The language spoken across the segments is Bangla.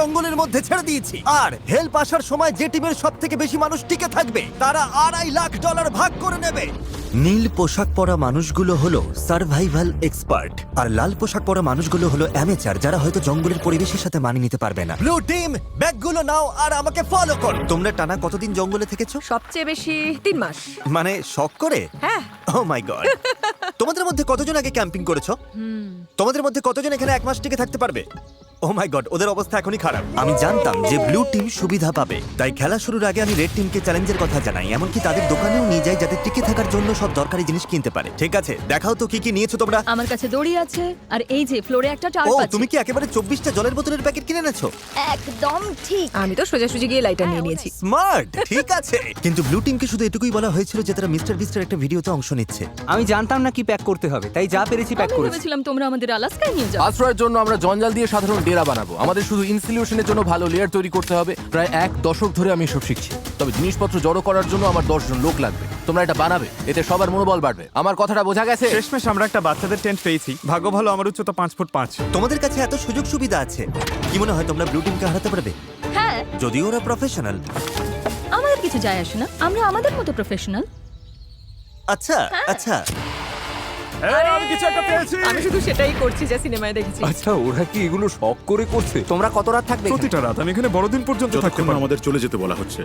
জঙ্গলের মধ্যে ছেড়ে দিয়েছি। আর হেল্প আসার সময় যে টিমের সব থেকে বেশি মানুষ টিকে থাকবে তারা $2.5 লাখ ভাগ করে নেবে। নীল পোশাক পরা মানুষগুলো হলো সার্ভাইভাল এক্সপার্ট, আর লাল পোশাক পরা মানুষগুলো হলো অ্যামেচার, যারা হয়তো জঙ্গলের পরিবেশের সাথে মানিয়ে নিতে পারবে না। ব্লু টিম, ব্যাগগুলো নাও আর আমাকে ফলো করো। তোমরা টানা কতদিন জঙ্গলে থেকেছো? সবচেয়ে বেশি 3 মাস। মানে শখ করে? হ্যাঁ। ও মাই গড। তোমাদের মধ্যে কতজন আগে ক্যাম্পিং করেছো? তোমাদের মধ্যে কতজন এখানে 1 মাস টিকে থাকতে পারবে? ও মাই গড, ওদের অবস্থা এখনই খারাপ। আমি জানতাম যে ব্লু টিম সুবিধা পাবে, তাই খেলা শুরুর আগে আমি রেড টিমকে চ্যালেঞ্জের কথা জানাই, এমনকি তাদের দোকানেও নিয়ে যাই যাতে টিকে থাকার জন্য সব দরকারি জিনিস কিনতে পারে। ঠিক আছে, দেখাও তো কি কি নিয়েছো তোমরা। আমার কাছে দড়ি আছে আর এই যে ফ্লোরে একটা ও, টার্প আছে। তুমি কি একেবারে 24টা জলের বোতলের প্যাকেট কিনে এনেছো? একদম ঠিক। আমি তো সোজাসুজি গিয়ে লাইটার নিয়ে নিয়েছি। স্মার্ট, ঠিক আছে। কিন্তু ব্লু টিমকে শুধু এটুকুই বলা হয়েছিল যে তারা মিস্টার বিস্টের একটা ভিডিওতে অংশ নিচ্ছে। আমি জানতাম না কি প্যাক করতে হবে, তাই যা পেরেছি প্যাক আমি করেছি। ভেবেছিলাম তোমরা আমাদের আলাস্কায় নিয়ে যাও। আশ্রয়ের জন্য আমরা জঞ্জাল দিয়ে সাধারণ ডেরা বানাবো। আমাদের শুধু ইনসিলিউশনের জন্য ভালো লেয়ার তৈরি করতে হবে। প্রায় 1 দশক ধরে আমি এসব শিখছি। তবে জিনিসপত্র জড়ো করার জন্য আমার 10 জন লোক লাগবে। তোমরা এটা বানাবে, এতে সবার মনোবল বাড়বে। আমার কথাটা বোঝা গেছে? শেষমেশ আমরা একটা বাচ্চাদের টেন্ট পেয়েছি। ভাগ্য ভালো, আমার উচ্চতা 5 ফুট 5। তোমাদের কাছে এত সুযোগ সুবিধা আছে, কি মনে হয় তোমরা ব্লু টিমকে হারাতে পারবে? হ্যাঁ, যদিও ওরা প্রফেশনাল। আমাদের কিছু যায় আসে না, আমরা আমাদের মতো প্রফেশনাল। আচ্ছা আচ্ছা, আমি কিছু একটা পেয়েছি। আমি শুধু সেটাই করছি যা সিনেমায় দেখেছি। আচ্ছা, ওরা কি এগুলো শখ করে করছে? তোমরা কত রাত থাকবে এখানে? প্রতিটা রাত আমি এখানে বড়দিন পর্যন্ত থাকতে যতক্ষণ পারবো। আমাদের চলে যেতে বলা হচ্ছে।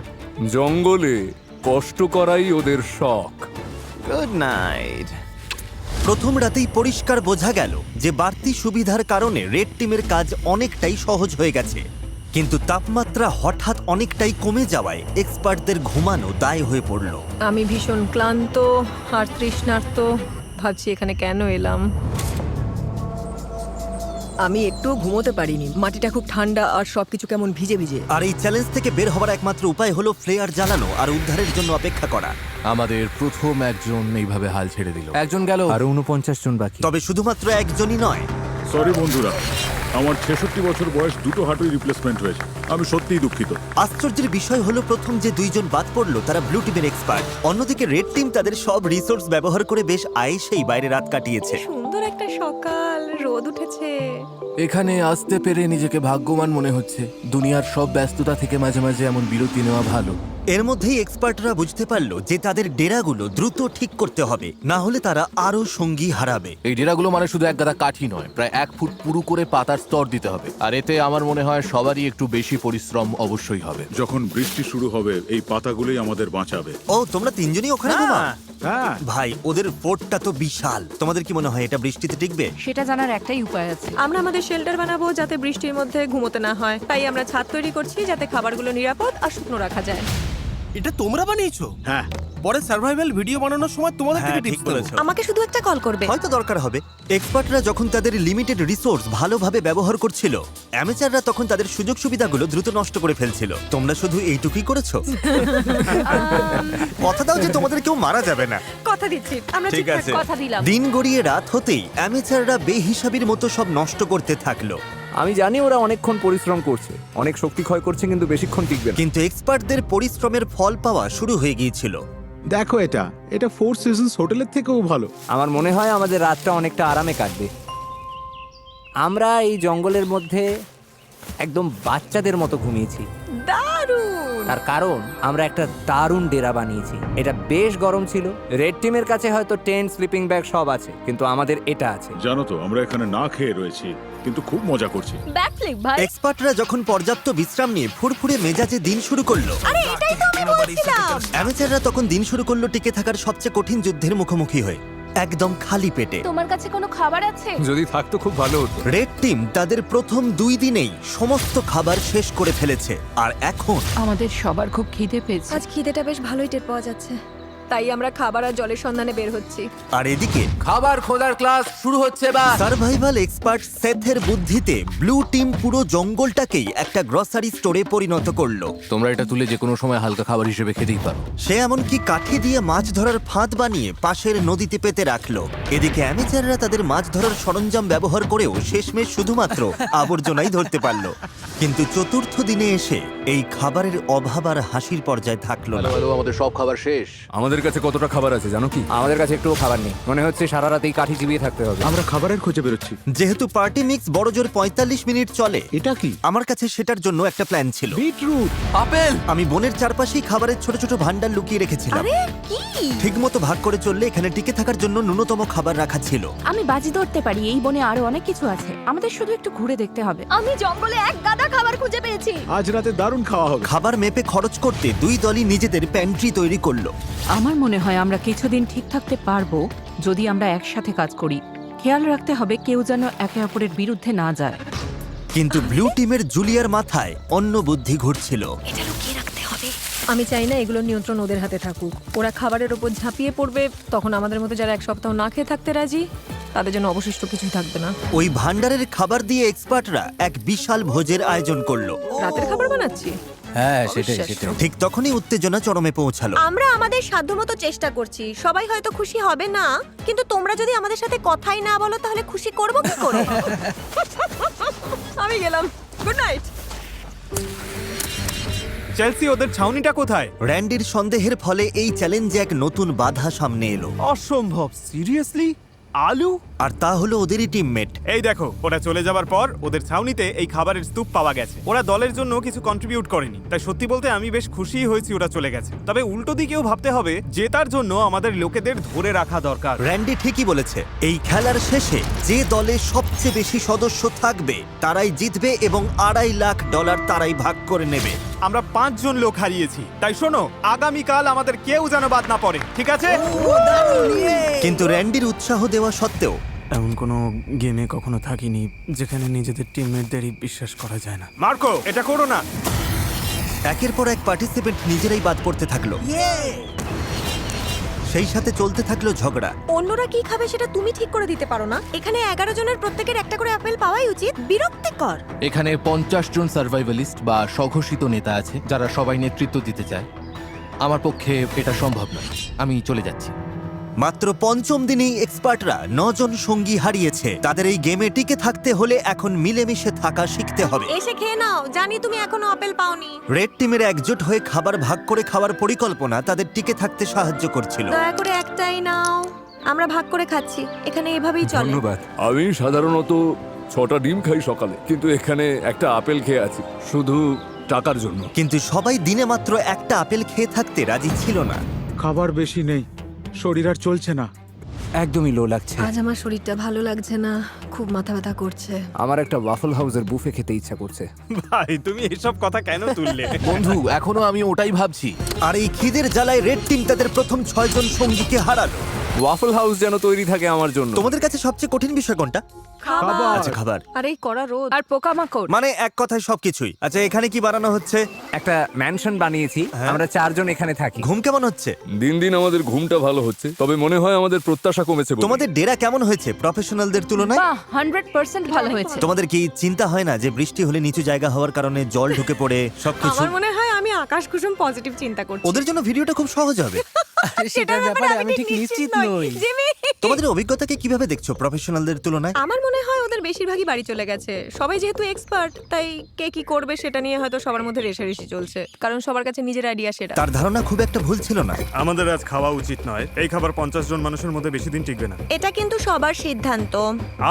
জঙ্গলে কষ্ট করাই ওদের শখ। Good night. প্রথম রাতেই পরিষ্কার বোঝা গেল যে বাড়তি সুবিধার কারণে রেড টিমের কাজ অনেকটাই সহজ হয়ে গেছে। কিন্তু তাপমাত্রা হঠাৎ অনেকটাই কমে যাওয়ায় এক্সপার্টদের ঘুমানো দায় হয়ে পড়ল। আমি ভীষণ ক্লান্ত আর তৃষ্ণার্ত। ভাবছি এখানে কেন এলাম। আমি একটু ঘুমোতে পারিনি। মাটিটা খুব ঠান্ডা আর সবকিছু কেমন ভিজে ভিজে। আর এই চ্যালেঞ্জ থেকে বের হওয়ার একমাত্র উপায় হলো ফ্লেয়ার জ্বালানো আর উদ্ধারের জন্য অপেক্ষা করা। আমাদের প্রথম একজন এইভাবে হাল ছেড়ে দিল। একজন গেল। আরো 49 জন বাকি। তবে শুধুমাত্র একজনই নয়। সরি বন্ধুরা, আমার 66 বছর বয়স, দুটো হাঁটুই রিপ্লেসমেন্ট হয়েছে। আমি সত্যিই দুঃখিত। আশ্চর্যের বিষয় হলো প্রথম যে 2 জন বাদ পড়লো তারা ব্লু টিমের এক্সপার্ট। অন্যদিকে রেড টিম তাদের সব রিসোর্স ব্যবহার করে বেশ আয়েসেই বাইরে রাত কাটিয়েছে। সুন্দর একটা সকাল, রোদ উঠেছে। এখানে আসতে পেরে নিজেকে ভাগ্যবান মনে হচ্ছে। দুনিয়ার সব ব্যস্ততা থেকে মাঝে মাঝে এমন বিরতি নেওয়া ভালো। এর মধ্যেই এক্সপার্টরা বুঝতে পারলো যে তাদের ডেরাগুলো দ্রুত ঠিক করতে হবে, না হলে তারা আরো সঙ্গী হারাবে। এই ডেরাগুলো মানে শুধু এক গাদা কাঠি নয়, প্রায় 1 ফুট পুরু করে পাতার স্তর দিতে হবে। আর এতে আমার মনে হয় সবারই একটু বেশি পরিশ্রম অবশ্যই হবে। যখন বৃষ্টি শুরু হবে এই পাতাগুলোই আমাদের বাঁচাবে। ও, তোমরা 3 জনই ওখানে ঘুমাও? হ্যাঁ, ভাই, ওদের ফোর্টটা তো বিশাল। তোমাদের কি মনে হয় এটা বৃষ্টিতে টিকবে? সেটা জানার একটাই উপায় আছে। আমরা আমাদের শেল্টার বানাবো যাতে বৃষ্টির মধ্যে ঘুমোতে না হয়। তাই আমরা ছাদ তৈরি করছি যাতে খাবারগুলো নিরাপদ আর শুকনো রাখা যায়। এটা তোমরা বানিয়েছো? হ্যাঁ, পরে সার্ভাইভাল ভিডিও বানানোর সময় তোমাদের থেকে হ্যাঁ, ঠিক টিপস দেবো। বলেছো। আমাকে শুধু একটা কল করবে। হয়তো দরকার হবে। এক্সপার্টরা যখন তাদের লিমিটেড রিসোর্স ভালোভাবে ব্যবহার করছিল, অ্যামেচাররা তখন তাদের সুযোগ সুবিধাগুলো দ্রুত নষ্ট করে ফেলছিল। তোমরা শুধু এইটুকুই করেছো। কথা দাও যে তোমাদের কেউ মারা যাবে না। কথা দিচ্ছি আমরা ঠিক ঠিকঠাক আছে। কথা দিলাম। দিন গড়িয়ে রাত হতেই অ্যামেচাররা বেহিসাবির মতো সব নষ্ট করতে থাকলো। আমি জানি ওরা অনেকক্ষণ পরিশ্রম করছে, অনেক শক্তি ক্ষয় করছে, কিন্তু বেশিক্ষণ টিকবে না। কিন্তু এক্সপার্টদের পরিশ্রমের ফল পাওয়া শুরু হয়ে গিয়েছিল। দেখো, এটা 4 সিজনস হোটেলের থেকেও ভালো। আমার মনে হয় আমাদের রাতটা অনেকটা আরামে কাটবে। আমরা এই জঙ্গলের মধ্যে একদম বাচ্চাদের মতো ঘুমিয়েছি। দারুণ। তার কারণ আমরা একটা দারুণ ডেরা বানিয়েছি। এটা বেশ গরম ছিল। রেড টিমের কাছে হয়তো টেন্ট, স্লিপিং ব্যাগ সব আছে, কিন্তু আমাদের এটা আছে। জানো তো আমরা এখানে না খেয়ে রয়েছি, কিন্তু খুব মজা করছি। ব্যাকফ্লিপ ভাই। এক্সপার্টরা যখন পর্যাপ্ত বিশ্রাম নিয়ে ফুরফুরে মেজাজে দিন শুরু করলো, আরে এটাই তো আমি বলছিলাম। অ্যামেচাররা তখন দিন শুরু করলো টিকে থাকার সবচেয়ে কঠিন যুদ্ধের মুখোমুখি হয়ে, একদম খালি পেটে। তোমার কাছে কোনো খাবার আছে? যদি থাকতো খুব ভালো হতো। রেড টিম তাদের প্রথম 2 দিনেই সমস্ত খাবার শেষ করে ফেলেছে, আর এখন আমাদের সবার খুব খিদে পেয়েছে। আজ খিদেটা বেশ ভালোই টের পাওয়া যাচ্ছে। তাই আমরা খাবার আর জলের সন্ধানে বের হচ্ছি। আর এদিকে খাবার খোঁজার ক্লাস শুরু হচ্ছে। বা সার্ভাইভাল এক্সপার্ট সেথের বুদ্ধিতে ব্লু টিম পুরো জঙ্গলটাকেই একটা গ্রসারি স্টোরে পরিণত করলো। তোমরা এটা তুলে যে কোনো সময় হালকা খাবার হিসেবে খেতেই পারো। সে এমনকি কাঠি দিয়ে মাছ ধরার ফাঁদ বানিয়ে পাশের নদীতে পেতে রাখলো। এদিকে অ্যামেচাররা তাদের মাছ ধরার সরঞ্জাম ব্যবহার করেও শেষমেশ শুধুমাত্র আবর্জনাই ধরতে পারলো। কিন্তু চতুর্থ দিনে এসে এই খাবারের অভাব আর হাসির পর্যায়ে থাকলো না। আমাদের সব খাবার শেষ। আমাদের আমাদের কাছে কতটা খাবার আছে জানো কি? আমাদের কাছে একটুও খাবার নেই, মনে হচ্ছে সারা রাতেই কাঠি চিবিয়ে থাকতে হবে। আমরা খাবারের খোঁজে বেরোচ্ছি। যেহেতু পার্টি মিক্স বড় জোর 45 মিনিট চলে, এটা কি? আমার কাছে সেটার জন্য একটা প্ল্যান ছিল। বিটরুট। আপেল। আমি বনের চারপাশেই খাবারের ছোট ছোট ভান্ডার লুকিয়ে রেখেছিলাম। আরে কি? ঠিকমতো ভাগ করে চললে এখানে টিকে থাকার জন্য ন্যূনতম খাবার রাখা ছিল। আমি বাজি ধরতে পারি এই বনে আরো অনেক কিছু আছে, আমাদের শুধু একটু ঘুরে দেখতে হবে। আমি জঙ্গলে এক গাদা খাবার খুঁজে পেয়েছি। আজ রাতে দারুণ খাওয়া হবে। খাবার মেপে খরচ করতে দুই দলই নিজেদের প্যান্ট্রি তৈরি করলো। আমার মনে হয় আমরা কিছুদিন ঠিক থাকতে পারবো যদি আমরা একসাথে কাজ করি। খেয়াল রাখতে হবে কেউ যেন একে অপরের বিরুদ্ধে না যায়। কিন্তু ব্লু টিমের জুলিয়ার মাথায় অন্য বুদ্ধি ঘুরছিল। এটা লুকিয়ে রাখতে হবে। আমি চাই না এগুলোর নিয়ন্ত্রণ ওদের হাতে থাকুক। ওরা খাবারের ওপর ঝাঁপিয়ে পড়বে, তখন আমাদের মতো যারা এক সপ্তাহ না খেয়ে থাকতে রাজি তাদের জন্য অবশিষ্ট কিছুই থাকবে না। ওই ভান্ডারের খাবার দিয়ে এক্সপার্টরা এক বিশাল ভোজের আয়োজন করলো। রাতের খাবার বানাচ্ছি। হ্যাঁ সেটাই অবিশ্বাস্য। সেটাই। ঠিক তখনই উত্তেজনা চরমে পৌঁছালো। আমরা আমাদের সাধ্যমতো চেষ্টা করছি। সবাই হয়তো খুশি হবে না, কিন্তু তোমরা যদি আমাদের সাথে কথাই না বলো তাহলে খুশি করব কি করে? আমি গেলাম, গুড নাইট। চেলসি, ওদের ছাউনিটা কোথায়? র্যান্ডির সন্দেহের ফলে এই চ্যালেঞ্জে এক নতুন বাধা সামনে এলো, অসম্ভব, সিরিয়াসলি? আলু? আর তা হলো ওদেরই টিমমেট। এই দেখো, ওরা চলে যাবার পর ওদের ছাউনিতে এই খাবারের স্তূপ পাওয়া গেছে। ওরা দলের জন্য কিছু কন্ট্রিবিউট করেনি, তাই সত্যি বলতে আমি বেশ খুশি হয়েছি ওরা চলে গেছে। তবে উল্টো দিকেও ভাবতে হবে, জেতার জন্য আমাদের লোকেদের ধরে রাখা দরকার। র্যান্ডি ঠিকই বলেছে, এই খেলার শেষে যে দলে সবচেয়ে বেশি সদস্য থাকবে তারাই জিতবে এবং $2.5 লাখ তারাই ভাগ করে নেবে। আমরা 5 জন লোক হারিয়েছি, তাই শোনো, আগামীকাল আমাদের কেউ যেন বাদ না পড়ে, ঠিক আছে? কিন্তু র্যান্ডির উৎসাহ দেওয়া সত্ত্বেও এমন কোনো গেমে কখনো থাকিনি যেখানে নিজেদের টিমমেটদেরই বিশ্বাস করা যায় না। মার্কো, এটা করো না। একের পর এক পার্টিসিপেন্ট নিজেরাই বাদ পড়তে থাকলো। সেই সাথে চলতে থাকলো ঝগড়া। অন্যরা কি খাবে সেটা তুমি ঠিক করে দিতে পারো না? এখানে 11 জনের প্রত্যেকের একটা করে আপেল পাওয়াই উচিত। বিরক্তিকর। এখানে 50 জন সার্ভাইভালিস্ট বা স্বঘোষিত নেতা আছে যারা সবাই নেতৃত্ব দিতে চায়। আমার পক্ষে এটা সম্ভব নয়, আমি চলে যাচ্ছি। মাত্র 5ম দিনেই এক্সপার্টরা 9 জন সঙ্গী হারিয়েছে। তাদের এই গেমে টিকে থাকতে হলে এখন মিলেমিশে থাকা শিখতে হবে। এসে খেয়ে নাও, জানি তুমি এখনো আপেল পাওনি। রেড টিমের একজোট হয়ে খাবার ভাগ করে খাওয়ার পরিকল্পনা তাদের টিকে থাকতে সাহায্য করছিল। দয়া করে একটাই নাও, আমরা ভাগ করে খাচ্ছি, এখানে এভাবেই চলে। ধন্যবাদ। আমি সাধারণত 6টা ডিম খাই সকালে, কিন্তু এখানে একটা আপেল খেয়ে আছি শুধু টাকার জন্য। কিন্তু সবাই দিনে মাত্র একটা আপেল খেয়ে থাকতে রাজি ছিল না। খাবার বেশি নেই, শরীর আর চলছে না। একদমই লো লাগছে। আজ আমার শরীরটা ভালো লাগছে না, খুব মাথা ব্যথা করছে। আমার একটা ওয়াফল হাউসের বুফে খেতে ইচ্ছা করছে। ভাই, তুমি এসব কথা কেন তুললে? বন্ধু, এখনো আমি ওটাই ভাবছি। আর এই খিদের জ্বালায় রেড টিম তাদের প্রথম 6 জন সঙ্গীকে হারালো। ওয়াফল হাউস যেন তৈরি থাকে আমার জন্য। তোমাদের কাছে সবচেয়ে কঠিন বিষয় কোনটা? খাবার। আচ্ছা, খাবার। আর এই কড়া রোদ। আর পোকামাকড়। মানে এক কথায় সবকিছুই। আচ্ছা, এখানে কি বানানো হচ্ছে? একটা ম্যানশন বানিয়েছি, আমরা 4 জন এখানে থাকি। ঘুম কেমন হচ্ছে? দিন দিন আমাদের ঘুমটা ভালো হচ্ছে, তবে মনে হয় আমাদের প্রত্যাশা কমেছে বলে। তোমাদের ডেরা কেমন হয়েছে প্রফেশনালদের তুলনায়? বাহ, 100% ভালো হয়েছে। তোমাদের কি চিন্তা হয় না যে বৃষ্টি হলে নিচু জায়গা হওয়ার কারণে জল ঢুকে পড়ে সবকিছু? আমার মনে হয় আমি আকাশ কুসুম পজিটিভ চিন্তা করছি। ওদের জন্য ভিডিওটা খুব সহজ হবে। সেটার ব্যাপারে আমি ঠিক নিশ্চিত নই। জিমি, তোমাদের অভিজ্ঞতাকে কিভাবে দেখছো প্রফেশনালদের তুলনায়? আমার মনে হয় ওদের বেশিরভাগই বাড়ি চলে গেছে। সবাই যেহেতু এক্সপার্ট, তাই কে কি করবে সেটা নিয়ে হয়তো সবার মধ্যে রেষারেষি চলছে, কারণ সবার কাছে নিজের আইডিয়া সেটা। তার ধারণা খুব একটা ভুল ছিল না। আমাদের আজ খাওয়া উচিত নয়। এই খাবার 50 জন মানুষের মধ্যে বেশি দিন টিকবে না। এটা কিন্তু সবার সিদ্ধান্ত।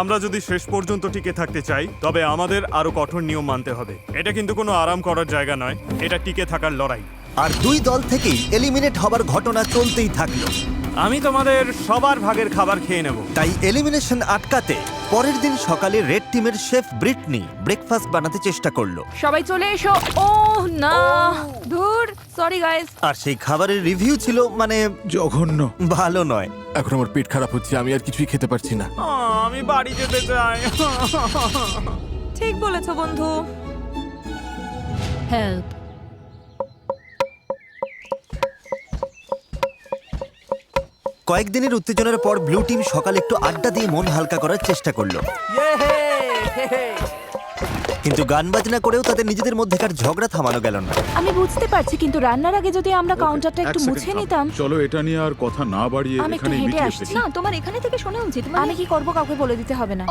আমরা যদি শেষ পর্যন্ত টিকে থাকতে চাই, তবে আমাদের আরো কঠোর নিয়ম মানতে হবে। এটা কিন্তু কোনো আরাম করার জায়গা নয়, এটা টিকে থাকার লড়াই। আর দুই দল থেকেই এলিমিনেট হবার ঘটনা চলতেই থাকলো। আমি তোমাদের সবার ভাগের খাবার খেয়ে নেব। তাই এলিমিনেশন আটকাতে পরের দিন সকালে রেড টিমের শেফ ব্রিটনি ব্রেকফাস্ট বানাতে চেষ্টা করলো। সবাই চলে এসো। ওহ না, ধুর, সরি গাইস। আর সেই খাবারের রিভিউ ছিল মানে জঘন্য। ভালো নয়। এখন আমার পেট খারাপ হচ্ছে, আমি আর কিছুই খেতে পারছি না। আমি বাড়ি যেতে চাই। ঠিক বলেছো বন্ধু। হেল্প। কয়েকদিনের উত্তেজনার পর ব্লু টিম সকালে একটু আড্ডা দিয়ে মন হালকা করার চেষ্টা করলো। কিন্তু গান বাজনা করেও তাদের নিজেদের মধ্যেকার ঝগড়া থামানো গেল না। আমি বুঝতে পারছি, কিন্তু রান্নার আগে যদি আমরা কাউন্টারটা একটু এক মুছে সেকেন্ড নিতাম। চলো এটা নিয়ে আর কথা না বাড়িয়ে আমি একটু এখানে হেঁটে মিটিয়ে আসছি। ফেলি। না, তোমার এখানে থেকে শোনা উচিত। আমি কি করব কাউকে বলে দিতে হবে না।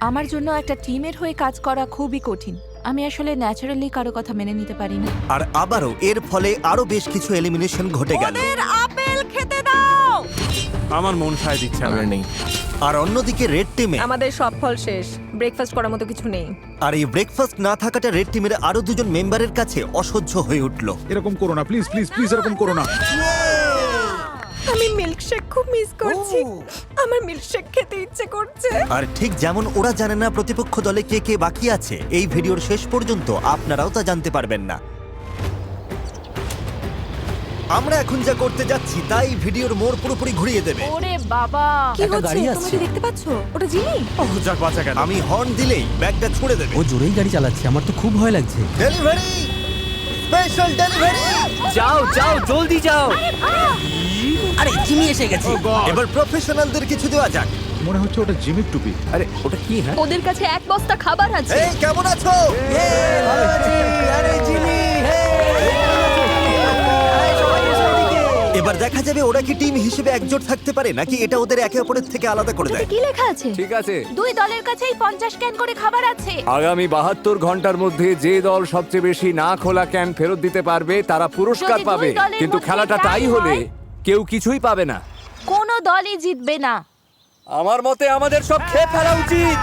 আমার জন্য একটা টিমের হয়ে কাজ করা খুবই কঠিন। আমি আসলে ন্যাচারালি কারো কথা মেনে নিতে পারি না। আর আবারও এর ফলে আরো বেশ কিছু এলিমিনেশন ঘটে গেল। আপেল খেতে দাও। আমার মন সায় দিচ্ছে না। আমার নেই। আর অন্যদিকে রেড টিমে আমাদের সব ফল শেষ, ব্রেকফাস্ট করার মতো কিছু নেই। আর এই ব্রেকফাস্ট না থাকাটা রেড টিমের আরো দুজন মেম্বারের কাছে অসহ্য হয়ে উঠল। এরকম করো না প্লিজ প্লিজ প্লিজ, এরকম করো না। আমি মিল্কশেক খুব মিস করছি, আমার মিল্কশেক খেতে ইচ্ছে করছে। আর ঠিক যেমন ওরা জানে না প্রতিপক্ষ দলে কে কে বাকি আছে, এই ভিডিওর শেষ পর্যন্ত আপনারাও তা জানতে পারবেন না। আমরা এখন যা করতে যাচ্ছি তাই ভিডিওর মোড় পুরোপুরি ঘুরিয়ে দেবে। ওরে বাবা, কি হচ্ছে তুমি কি দেখতে পাচ্ছো? ওটা জিমি। ওহ, যাক বাঁচা গেল। আমি হর্ন দিলেই ব্যাগটা ছুড়ে দেবে। জোরেই গাড়ি চালাচ্ছে, আমার তো খুব ভয় লাগছে। Delivery, special delivery. যাও যাও জলদি যাও। আরে জিমি এসে গেছে। এবার প্রফেশনালদের কিছু দেওয়া যাক। মনে হচ্ছে ওটা জিমির টুপি। আরে ওটা কি? হ্যাঁ ওদের কাছে এক বস্তা খাবার আছে। এই কেমন আছো? ভালো আছি। আরে জিমি, এবার দেখা যাবে ওরা কি টিম হিসেবে একজোট থাকতে পারে নাকি এটা ওদের একে অপরের থেকে আলাদা করে দেয়। কি লেখা আছে? ঠিক আছে। দুই দলের কাছেই 50 ক্যান করে খাবার আছে। আগামী 72 ঘন্টার মধ্যে যে দল সবচেয়ে বেশি না খোলা ক্যান ফেরত দিতে পারবে তারা পুরস্কার যদি দুই পাবে, দলের কিন্তু মধ্যে খেলাটা tie তাই হলে হয়- কেউ কিছুই পাবে না। কোনো দলই জিতবে না। আমার মতে আমাদের সব খেয়ে ফেলা উচিত।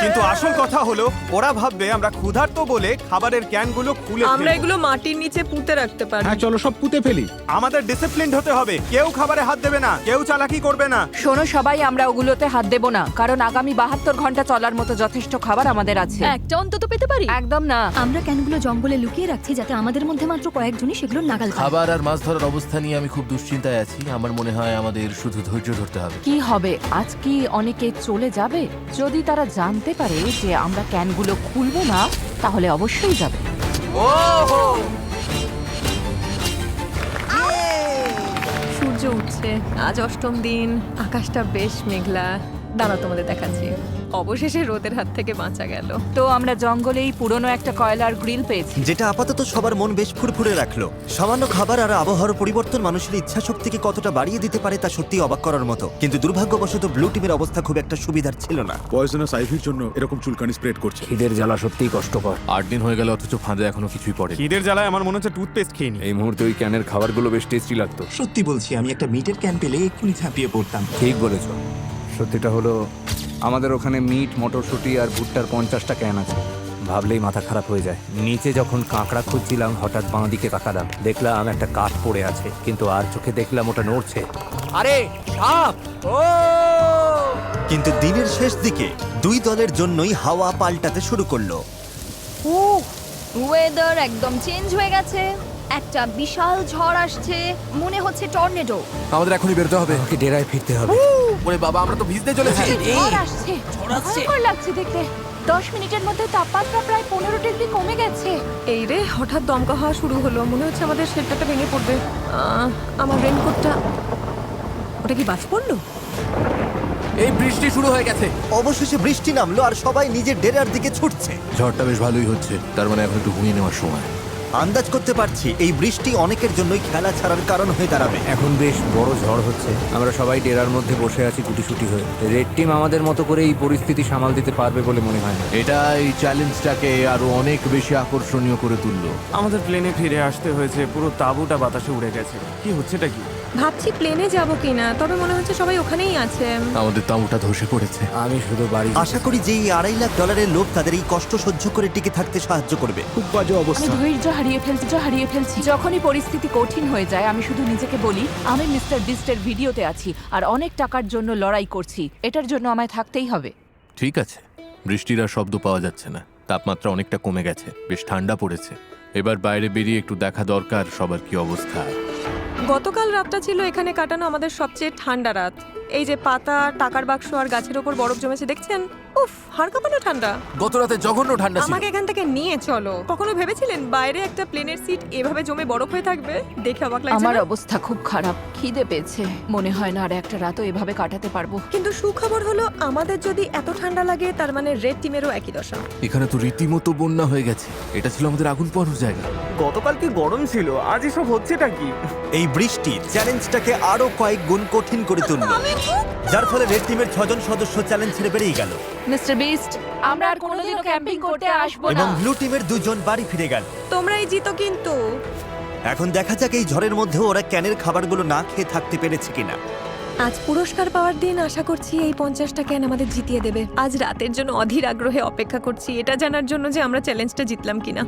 কিন্তু আসল কথা হলো ওরা ভাববে আমরা ক্ষুধার্ত বলে খাবারের ক্যানগুলো খুলে আমরা ফেলবো। এগুলো মাটির নিচে পুঁতে রাখতে পারি। হ্যাঁ চলো সব পুঁতে ফেলি। আমাদের ডিসিপ্লিনড হতে হবে। কেউ খাবারে হাত দেবে না, কেউ চালাকি করবে না। শোনো সবাই, আমরা ওগুলোতে হাত দেব না, কারণ আগামী 72 ঘন্টা চলার মতো যথেষ্ট খাবার আমাদের আছে। একটা অন্তত পেতে পারি। একদম না। আমরা ক্যানগুলো জঙ্গলে লুকিয়ে রাখছি যাতে আমাদের মধ্যে মাত্র কয়েকজনই সেগুলো নাগাল পায়। খাবার আর মাছ ধরার অবস্থা নিয়ে আমি খুব দুশ্চিন্তায় আছি। আমার মনে হয় আমাদের শুধু ধৈর্য ধরতে হবে। কি হবে, আজ কি অনেকে চলে যাবে? যদি তারা জানতে পারে যে আমরা ক্যানগুলো খুলবো না, তাহলে অবশ্যই যাবে। সূর্য উঠছে, আজ অষ্টম দিন, আকাশটা বেশ মেঘলা। দাঁড়াও তোমাদের দেখাচ্ছি। অবশেষে রোদের হাত থেকে বাঁচা গেল। তো আমরা জঙ্গলেই পুরনো একটা কয়লার গ্রিল পেয়েছি। যেটা আপাতত সবার মন বেশ ফুরফুরে রাখলো। সামান্য খাবার আর আবহাওয়ার পরিবর্তন মানুষের ইচ্ছা শক্তিকে কতটা বাড়িয়ে দিতে পারে তা সত্যি অবাক করার মতো। কিন্তু দুর্ভাগ্যবশত ব্লু টিমের অবস্থা খুব একটা সুবিধার ছিল না। পয়জনাস আইভির জন্য এরকম চুলকানি স্প্রেড করছে। খিদের জ্বালা সত্যিই কষ্টকর। 8 দিন হয়ে গেল অথচ ফাঁদে এখনো কিছুই পড়ে। খিদের জ্বালায় আমার মনে হচ্ছে টুথপেস্ট খেয়ে নি। এই মুহূর্তে ওই ক্যানের খাবারগুলো বেশ টেস্টি লাগতো। সত্যি বলছি, আমি একটা মিটের ক্যান পেলে এক্ষুনি ঝাঁপিয়ে পড়তাম। ঠিক বলেছ। সত্যিটা হলো আমাদের ওখানে মিট, মটরশুঁটি আর ভুট্টার 50টা ক্যান আছে। ভাবলেই মাথা খারাপ হয়ে যায়। নিচে যখন কাঁকড়া খুঁজছিলাম হঠাৎ বাঁ দিকে তাকালাম, দেখলাম একটা কাঠ পড়ে আছে, কিন্তু আর চোখে দেখলাম ওটা নড়ছে। আরে সাপ! ও! কিন্তু দিনের শেষ দিকে দুই দলের জন্যই হাওয়া পাল্টাতে শুরু করলো। ওয়েদার একদম চেঞ্জ হয়ে গেছে, একটা বিশাল ঝড় আসছে, মনে হচ্ছে টর্নেডো। আমাদের এখনই বেরোতে হবে। আমাকে ডেরায় ফিরতে হবে। ওরে বাবা, আমরা তো ভিজতে চলেছি। ঝড় আসছে, ভয়ঙ্কর লাগছে দেখতে। 10 মিনিটের মধ্যে তাপমাত্রা প্রায় 15 ডিগ্রি কমে গেছে। এই রে, হঠাৎ দমকা হওয়া শুরু হলো, মনে হচ্ছে আমাদের শেল্টারটা ভেঙে পড়বে। আমার রেনকোটটা, ওটা কি বাজ পড়লো? এই বৃষ্টি শুরু হয়ে গেছে। অবশেষে বৃষ্টি নামলো আর সবাই নিজের ডেরার দিকে ছুটছে। ঝড়টা বেশ ভালোই হচ্ছে, তার মানে এখন একটু ঘুমিয়ে নেওয়ার সময়। আন্দাজ করতে পারছি এই বৃষ্টি অনেকের জন্যই খেলা ছাড়ার কারণ হয়ে দাঁড়াবে। এখন বেশ বড় ঝড় হচ্ছে। আমরা সবাই ডেরার মধ্যে বসে আছি গুটিসুটি হয়ে। রেড টিম আমাদের মতো করে এই পরিস্থিতি সামাল দিতে পারবে বলে মনে হয় না। এটা এই চ্যালেঞ্জটাকে আরো অনেক বেশি আকর্ষণীয় করে তুললো। আমাদের প্লেনে ফিরে আসতে হয়েছে, পুরো তাঁবুটা বাতাসে উড়ে গেছে। কি হচ্ছেটা কি? ভাবছি প্লেনে যাব কিনা, তবে মনে হচ্ছে সবাই ওখানেই আছে। আমাদের তাঁবুটা ধসে পড়েছে। আমি শুধু বাড়ি আশা করি যে এই $2.5 লাখ লোভ তাদের এই কষ্ট সহ্য করে টিকে থাকতে সাহায্য করবে। খুব বাজে আমি অবস্থা। ধৈর্য হারিয়ে ফেলছি। যখনই পরিস্থিতি কঠিন হয়ে যায়, আমি শুধু নিজেকে বলি আমি মিস্টার বিস্টের ভিডিওতে আছি আর অনেক টাকার জন্য লড়াই করছি। এটার জন্য আমায় থাকতেই হবে। ঠিক আছে, বৃষ্টির আর শব্দ পাওয়া যাচ্ছে না, তাপমাত্রা অনেকটা কমে গেছে, বেশ ঠান্ডা পড়েছে। এবার বাইরে বেরিয়ে একটু দেখা দরকার সবার কি অবস্থা। গতকাল রাতটা ছিল এখানে কাটানো আমাদের সবচেয়ে ঠান্ডা রাত। এই যে পাতা, টাকার বাক্স আর গাছের ওপর বরফ জমেছে দেখছেন? উফ, হাড় কাঁপানো ঠান্ডা। গত রাতে জঘন্য ঠান্ডা ছিল। আমাকে এখান থেকে নিয়ে চলো। কখনো ভেবেছিলেন বাইরে একটা প্লেনের সিট এভাবে জমে বরফ হয়ে থাকবে? দেখে অবাক লাগছে আমার না? অবস্থা খুব খারাপ, খিদে পেয়েছে। মনে হয় না আর একটা রাতও এভাবে কাটাতে পারবো। কিন্তু সুখবর হলো আমাদের যদি এত ঠান্ডা লাগে তার মানে রেড টিমেরও একই দশা। এখানে তো রীতিমতো বন্যা হয়ে গেছে। এটা ছিল আমাদের আগুন পোহানোর জায়গা। গতকাল কি গরম ছিল, আজ এসব হচ্ছেটা কি? এই বৃষ্টি চ্যালেঞ্জটাকে আরো কয়েক গুণ কঠিন করে তুলল, যার ফলে রেড টিমের 6 জন সদস্য চ্যালেঞ্জ ছেড়ে বেরিয়ে গেল মিস্টার বিস্ট, আমরা আর কোনোদিনও ক্যাম্পিং করতে আসবো না। এবং ব্লু টিমের 2 জন বাড়ি ফিরে গেল। তোমরাই জিতো কিন্তু। এখন দেখা যাক এই ঝড়ের মধ্যে ওরা ক্যানের খাবারগুলো না খেয়ে থাকতে পেরেছে কিনা। আজ পুরস্কার পাওয়ার দিন, আশা করছি এই 50টা ক্যান আমাদের জিতিয়ে দেবে। আজ রাতের জন্য অধীর আগ্রহে অপেক্ষা করছি, এটা জানার জন্য যে আমরা চ্যালেঞ্জটা জিতলাম কিনা।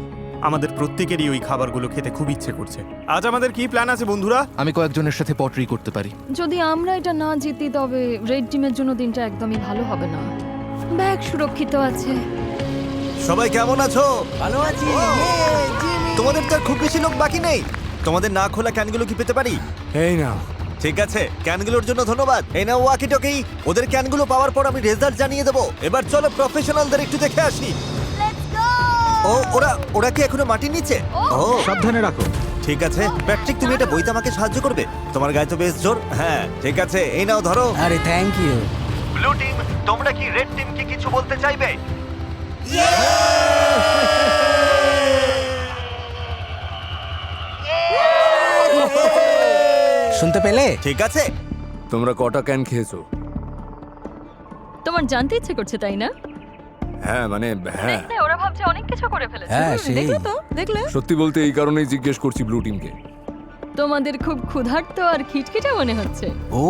আমাদের প্রত্যেকেরই ওই খাবারগুলো খেতে খুব ইচ্ছে করছে। আজ আমাদের কি প্ল্যান আছে বন্ধুরা? আমি কয়েকজনের সাথে পটরি করতে পারি। যদি আমরা এটা না জিতি তবে রেড টিমের জন্য দিনটা একদমই ভালো হবে না। ব্যাগ সুরক্ষিত আছে। সবাই কেমন আছো? ভালো আছি। তোমাদের তো আর খুব বেশি লোক বাকি নেই। তোমাদের না খোলা ক্যানগুলো কি পেতে পারি? এই না, ঠিক আছে, ক্যানগুলোর জন্য ধন্যবাদ। এই নাও ওয়াকি টকি। ওদের ক্যানগুলো পাওয়ার পর আমি রেজাল্ট জানিয়ে দেবো। এবার চলো প্রফেশনালদের একটু দেখে আসি। ও ওরা কি এখনো মাটির নিচে? ও সাবধানে রাখো। ঠিক আছে প্যাট্রিক, তুমি এটা বইতে আমাকে সাহায্য করবে? তোমার গায়ে তো বেশ জোর। হ্যাঁ ঠিক আছে, এই নাও ধরো। আরে থ্যাংক ইউ। ব্লু টিম, তোমরা কি রেড টিমকে কিছু বলতে চাইবে? শুনতে পেলে? ঠিক আছে। তোমরা কটা ক্যান খেয়েছো? তোমার জানতে ইচ্ছে করছে তাই না? হ্যাঁ মানে হ্যাঁ, ওরা ভাবছে অনেক কিছু করে ফেলেছে। হ্যাঁ সেই। দেখলে তো, দেখলে? সত্যি বলতে এই কারণেই জিজ্ঞেস করছি ব্লু টিমকে। তোমাদের খুব ক্ষুধার্ত আর খিটখিটে মনে হচ্ছে। ও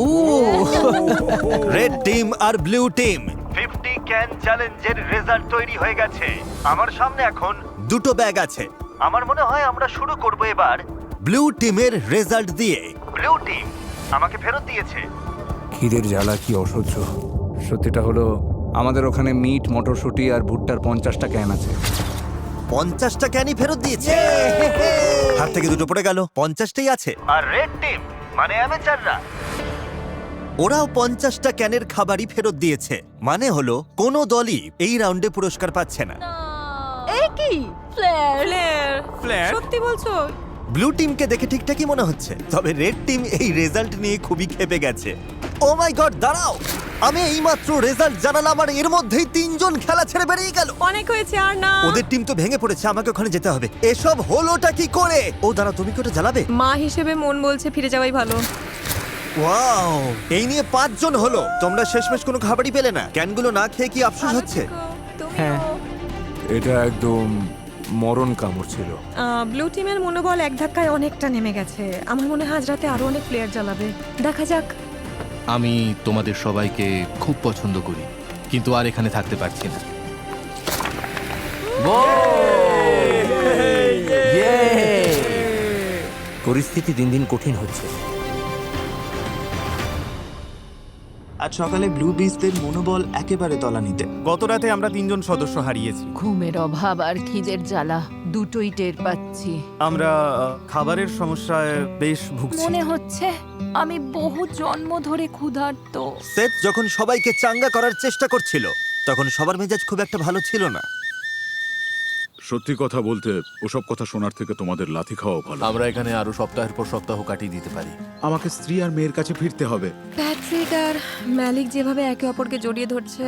রেড টিম আর ব্লু টিম 50 ক্যান চ্যালেঞ্জের রেজাল্ট তৈরি হয়ে গেছে। আমার সামনে এখন দুটো ব্যাগ আছে। আমার মনে হয় আমরা শুরু করব এবার ব্লু টিমের রেজাল্ট দিয়ে। ব্লু টিম আমাকে ফেরত দিয়েছে। খিদের জ্বালা কি অসহ্য। সত্যিটা হলো আমাদের ওখানে মিট, মটরশুঁটি আর ভুট্টার 50টা ক্যান আছে। 50টা ক্যানই ফেরত দিয়েছে। হাত থেকে দুটো পড়ে গেল, 50টাই আছে। আর রেড টিম মানে অ্যামেচাররা, ওরাও 50টা ক্যানের খাবারই ফেরত দিয়েছে। মানে হলো কোনো দলই এই রাউন্ডে পুরস্কার পাচ্ছে না। এই কি ফ্লেয়ার? ফ্ল্যাট? সত্যি বলছো? ব্লু টিমকে দেখে ঠিকঠাকই মনে হচ্ছে, তবে রেড টিম এই রেজাল্ট নিয়ে খুবই ক্ষেপে গেছে। ও মাই গড, দাঁড়াও, আমি এইমাত্র রেজাল্ট জানালাম আর এর মধ্যেই 3 জন খেলা ছেড়ে বেরিয়ে গেল। অনেক হয়েছে, আর না। ওদের টিম তো ভেঙে পড়েছে, আমাকে ওখানে যেতে হবে। এসব হলোটা কি করে? ও দাঁড়াও, তুমি কি ওটা জ্বালাবে? মা হিসেবে মন বলছে ফিরে যাওয়াই ভালো। ওয়াও, এই নিয়ে 5 জন হলো। তোমরা শেষমেশ কোনো খাবারই পেলে না। ক্যানগুলো না খেয়ে কি আফসোস হচ্ছে? হ্যাঁ। এটা একদম মরণ কামড় ছিল। ব্লু টিমের মনোবল এক ধাক্কায় অনেকটা নেমে গেছে। আমার মনে হয় আজ রাতে আরো অনেক প্লেয়ার জ্বালাবে। দেখা যাক। আমি তোমাদের সবাইকে খুব পছন্দ করি, কিন্তু আর এখানে থাকতে পারছি না। পরিস্থিতি দিন দিন কঠিন হচ্ছে। আজ সকালে ব্লু বিচদের মনোবল একেবারে তলানিতে। গত রাতে আমরা 3 জন সদস্য হারিয়েছি। ঘুমের অভাব আর খিদের জ্বালা দুটোই টের পাচ্ছি। আমরা খাবারের সমস্যায় বেশ ভুগছি। মনে হচ্ছে আমি বহু জন্ম ধরে ক্ষুধার্ত। সেথ যখন সবাইকে চাঙ্গা করার চেষ্টা করছিল, তখন সবার মেজাজ খুব একটা ভালো ছিল না। সত্যি কথা বলতে ওসব কথা শোনার থেকে তোমাদের লাথি খাওয়া ভালো। আমরা এখানে আরো সপ্তাহের পর সপ্তাহ কাটিয়ে দিতে পারি। আমাকে স্ত্রী আর মেয়ের কাছে ফিরতে হবে। প্যাট্রিক আর ম্যালিক যেভাবে একে অপরকে জড়িয়ে ধরছে,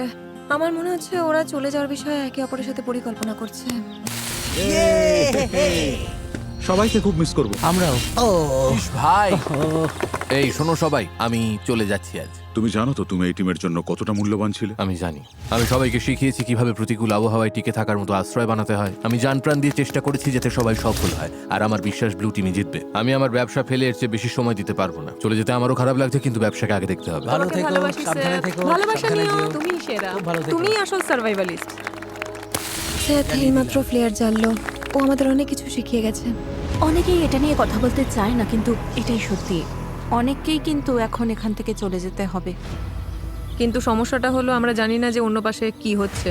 আমার মনে হচ্ছে ওরা চলে যাওয়ার বিষয়ে একে অপরের সাথে পরিকল্পনা করছে। সবাইকে খুব মিস করব। আমরাও। ইস ভাই, এই শোনো সবাই, আমি চলে যাচ্ছি আজ। তুমি জানো তো তুমি এই টিমের জন্য কতটা মূল্যবান ছিলে? আমি জানি। আমি সবাইকে শিখিয়েছি কিভাবে প্রতিকূল আবহাওয়ায় টিকে থাকার মতো আশ্রয় বানাতে হয়। আমি জান প্রাণ দিয়ে চেষ্টা করেছি যাতে সবাই সফল হয়, আর আমার বিশ্বাস ব্লু টিমই জিতবে। আমি আমার ব্যবসা ফেলে এর চেয়ে বেশি সময় দিতে পারবো না। চলে যেতে আমারও খারাপ লাগছে, কিন্তু ব্যবসাকে আগে দেখতে হবে। ভালো তোমাকে থেকো, ভালোবাসি, সাবধানে সেথ। থেকো, ভালোবাসা সাবধানে নিও, যেও। তুমিই সেরা। খুব ভালো থেকো। তুমিই আসল সার্ভাইভালিস্ট। সেথ এইমাত্র প্লেয়ার জানলো। ও আমাদের অনেক কিছু শিখিয়ে গেছে। অনেকেই এটা নিয়ে কথা বলতে চায় না, কিন্তু এটাই সত্যি। অনেককেই কিন্তু এখন এখান থেকে চলে যেতে হবে। কিন্তু সমস্যাটা হলো আমরা জানি না যে অন্য পাশে কি হচ্ছে।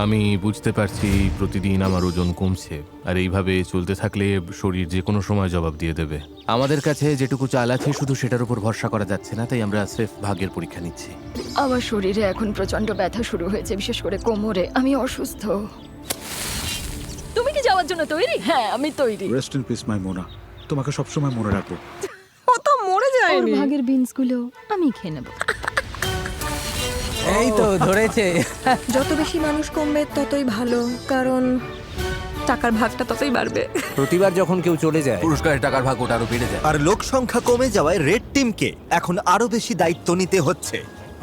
আমি বুঝতে পারছি প্রতিদিন আমার ওজন কমছে, আর এইভাবে চলতে থাকলে শরীর যে কোনো সময় জবাব দিয়ে দেবে। আমাদের কাছে যেটুকু চাল আছে শুধু সেটার উপর ভরসা করা যাচ্ছে না, তাই আমরা স্রেফ ভাগ্যের পরীক্ষা নিচ্ছি। আমার শরীরে এখন প্রচন্ড ব্যথা শুরু হয়েছে, বিশেষ করে কোমরে। আমি অসুস্থ। তুমি কি যাওয়ার জন্য তৈরি? হ্যাঁ, আমি তৈরি। রেস্ট ইন পিস মাই মোনা। তোমাকে সবসময় মনে রাখবো। ও তো মরে ওর যায়নি। ভাগের বিনসগুলো আমি খেয়ে নেব। এই তো ধরেছে। যত বেশি মানুষ কমবে ততই ভালো, কারণ টাকার ভাগটা ততই বাড়বে। প্রতিবার যখন কেউ চলে যায়, পুরস্কারের টাকার ভাগ ওটা আরো বেড়ে যায়। আর লোক সংখ্যা কমে যাওয়ায় রেড টিমকে এখন আরো বেশি দায়িত্ব নিতে হচ্ছে।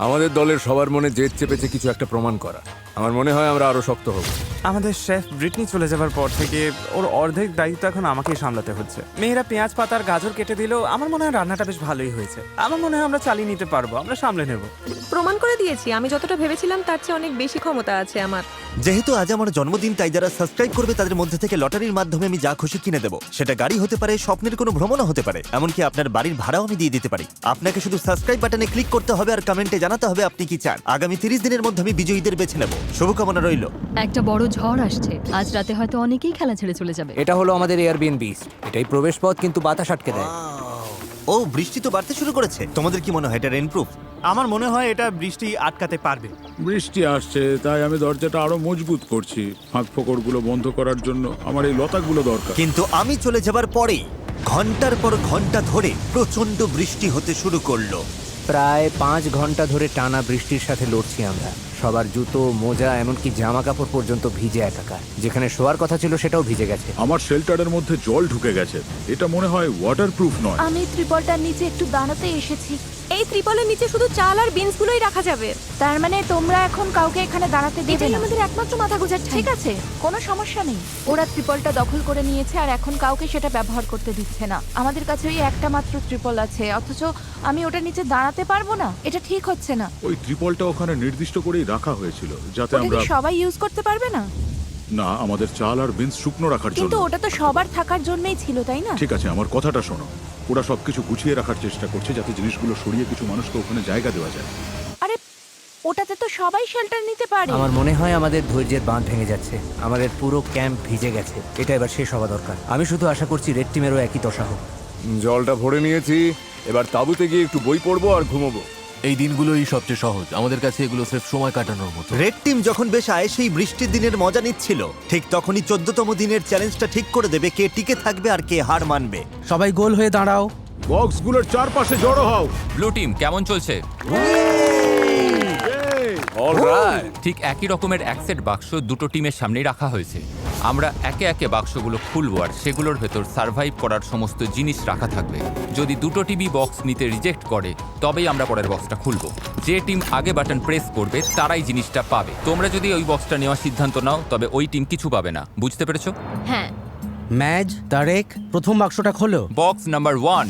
আমাদের দলের সবার মনে জেদ চেপেছে কিছু একটা প্রমাণ করা। আমার মনে হয় আমরা আরো শক্ত হব। আমাদের শেফ ব্রিটনি চলে যাবার পর থেকে ওর অর্ধেক দায়িত্ব এখন আমাকেই সামলাতে হচ্ছে। মেয়েরা পেঁয়াজ পাতার গাজর কেটে দিলেও আমার মনে হয় রান্নাটা বেশ ভালোই হয়েছে। আমার মনে হয় আমরা চালিয়ে নিতে পারবো, আমরা সামলে নেব। প্রমাণ করে দিয়েছি আমি যতটা ভেবেছিলাম তার চেয়ে অনেক বেশি ক্ষমতা আছে আমার। যেহেতু আজ আমার জন্মদিন, তাই যারা সাবস্ক্রাইব করবে তাদের মধ্যে থেকে লটারির মাধ্যমে আমি যা খুশি কিনে দেবো। সেটা গাড়ি হতে পারে, স্বপ্নের কোনো ভ্রমণও হতে পারে, এমনকি আপনার বাড়ির ভাড়াও আমি দিয়ে দিতে পারি। আপনাকে শুধু সাবস্ক্রাইব বাটনে ক্লিক করতে হবে আর কমেন্টে জানাতে হবে আপনি কি চান। আগামী 30 দিনের মধ্যে আমি বিজয়ীদের বেছে নেব। শুভকামনা রইল। একটা বড় ঝড় আসছে, আজ রাতে হয়তো অনেকেই খেলা ছেড়ে চলে যাবে। এটা হলো আমাদের এয়ারবিএনবি। এটাই প্রবেশ পথ, কিন্তু বাতাস আটকে দেয়। ও, বৃষ্টি তো বাড়তে শুরু করেছে। তোমাদের কি মনে হয় এটা রেইনপ্রুফ? আমার মনে হয় এটা বৃষ্টি আটকাতে পারবে। বৃষ্টি আসছে, তাই আমি দরজাটা আরো মজবুত করছি। ফাঁক ফোকরগুলো বন্ধ করার জন্য আমার এই লতাগুলো দরকার। কিন্তু আমি চলে যাবার পরেই ঘন্টার পর ঘন্টা ধরে প্রচন্ড বৃষ্টি হতে শুরু করলো। প্রায় 5 ঘন্টা ধরে টানা বৃষ্টির সাথে লড়ছি আমরা। সবার জুতো, মোজা, এমনকি জামা কাপড় পর্যন্ত ভিজে একাকার। যেখানে শোয়ার কথা ছিল সেটাও ভিজে গেছে। আমার শেল্টারের মধ্যে জল ঢুকে গেছে। এটা মনে হয় ওয়াটারপ্রুফ নয়। আমি ত্রিপলটার নিচে একটু দাঁড়াতে এসেছি। এই ত্রিপলের নিচে শুধু চাল আর বিনসগুলোই রাখা যাবে। তার মানে তোমরা এখন কাউকে এখানে দাঁড়াতে দেবে এটাই না? আমাদের একমাত্র মাথা গোঁজার ঠিক আছে, কোনো সমস্যা নেই। ওরা ত্রিপলটা দখল করে নিয়েছে আর এখন কাউকে সেটা ব্যবহার করতে দিচ্ছে না। আমাদের কাছে ওই একটা মাত্র ত্রিপল আছে, অথচ আমি ওটার নিচে দাঁড়াতে পারবো না। এটা ঠিক হচ্ছে না। ওই ত্রিপলটা ওখানে নির্দিষ্ট করেই রাখা হয়েছিল যাতে ওটা আমরা কি সবাই ইউজ করতে পারবে না? না, আমাদের চাল আর বিনস শুকনো রাখার কিন্তু জন্য। ওটা তো সবার থাকার জন্যই ছিল, তাই না? ঠিক আছে, আমার কথাটা শোনো। ওরা সবকিছু গুছিয়ে রাখার চেষ্টা করছে যাতে জিনিসগুলো সরিয়ে কিছু মানুষকে ওখানে জায়গা দেওয়া যায়। আরে ওটাতে তো সবাই শেল্টার নিতে পারে। আমার মনে হয় আমাদের ধৈর্যের বাঁধ ভেঙে যাচ্ছে। আমাদের পুরো ক্যাম্প ভিজে গেছে। এটা এবার শেষ হওয়া দরকার। আমি শুধু আশা করছি রেড টিমেরও একই দশা হোক। জলটা ভরে নিয়েছি, এবার তাঁবুতে গিয়ে একটু বই পড়বো আর ঘুমোবো। এই দিনগুলোই সবচেয়ে সহজ। আমাদের কাছে এগুলো সির্ফ সময় কাটানোর মতো। রেড টিম যখন বেশ আয়েসেই বৃষ্টির দিনের মজা নিচ্ছিল, ঠিক তখনই 14তম দিনের চ্যালেঞ্জটা ঠিক করে দেবে কে টিকে থাকবে আর কে হার মানবে। সবাই গোল হয়ে দাঁড়াও। বক্সগুলোর চারপাশে জড়ো হও। ব্লু টিম কেমন চলছে? অলরাইট। ঠিক একই রকমের এক সেট বাক্স দুটো টিমের সামনেই রাখা হয়েছে। আমরা একে একে বাক্সগুলো খুলবো আর সেগুলোর ভেতর সার্ভাইভ করার সমস্ত জিনিস রাখা থাকবে। যদি দুটো টিমই বক্স নিতে রিজেক্ট করে তবেই আমরা পরের বক্সটা খুলবো। যে টিম আগে বাটন প্রেস করবে তারাই জিনিসটা পাবে। তোমরা যদি ওই বক্সটা নেওয়ার সিদ্ধান্ত নাও তবে ওই টিম কিছু পাবে না। বুঝতে পেরেছো? হ্যাঁ। ম্যাজ, তারেক, প্রথম বাক্সটা খোলো। বক্স নাম্বার 1,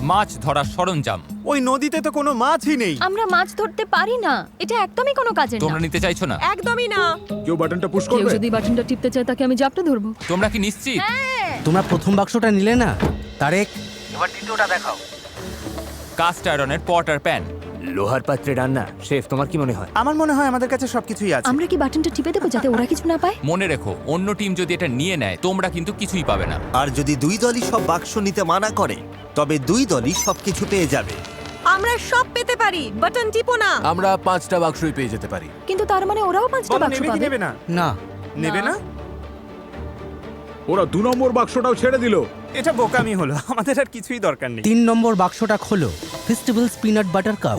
মাছ ধরার সরঞ্জাম। ওই নদীতে তো কোনো মাছই নেই। আমরা মাছ ধরতে পারি না, এটা একদমই কোনো কাজের না। তোমরা নিতে চাইছো না? একদমই না। কেউ বাটনটা পুশ কেউ করবে? যদি বাটনটা টিপতে চায় তাকে আমি জাপটে ধরবো। তোমরা কি নিশ্চিত? তোমরা প্রথম বাক্সটা নিলে না? তারেক, এবার দ্বিতীয়টা দেখাও। কাস্ট আয়রনের পট আর প্যান। লোহার পাত্রে রান্না। শেফ, তোমার কি মনে হয়? আমার মনে হয় আমাদের কাছে সবকিছুই আছে। আমরা কি বাটনটা টিপে দেবো যাতে ওরা কিছু না পায়? মনে রেখো, অন্য টিম যদি এটা নিয়ে নেয় তোমরা কিন্তু কিছুই পাবে না। আর যদি দুই দলই সব বাক্স নিতে মানা করে তবে দুই দলই সবকিছু পেয়ে যাবে। আমরা সব পেতে পারি, বাটন টিপো না। আমরা 5টা বাক্সই পেয়ে যেতে পারি। কিন্তু তার মানে ওরাও 5টা বলো, বাক্স নেবে কি পাবে। নেবে না? না। নেবে না? ওরা 2 নম্বর বাক্সটাও ছেড়ে দিল। এটা বোকামি হলো। আমাদের আর কিছুই দরকার নেই। 3 নম্বর বাক্সটা খোলো। Festivals peanut butter cup.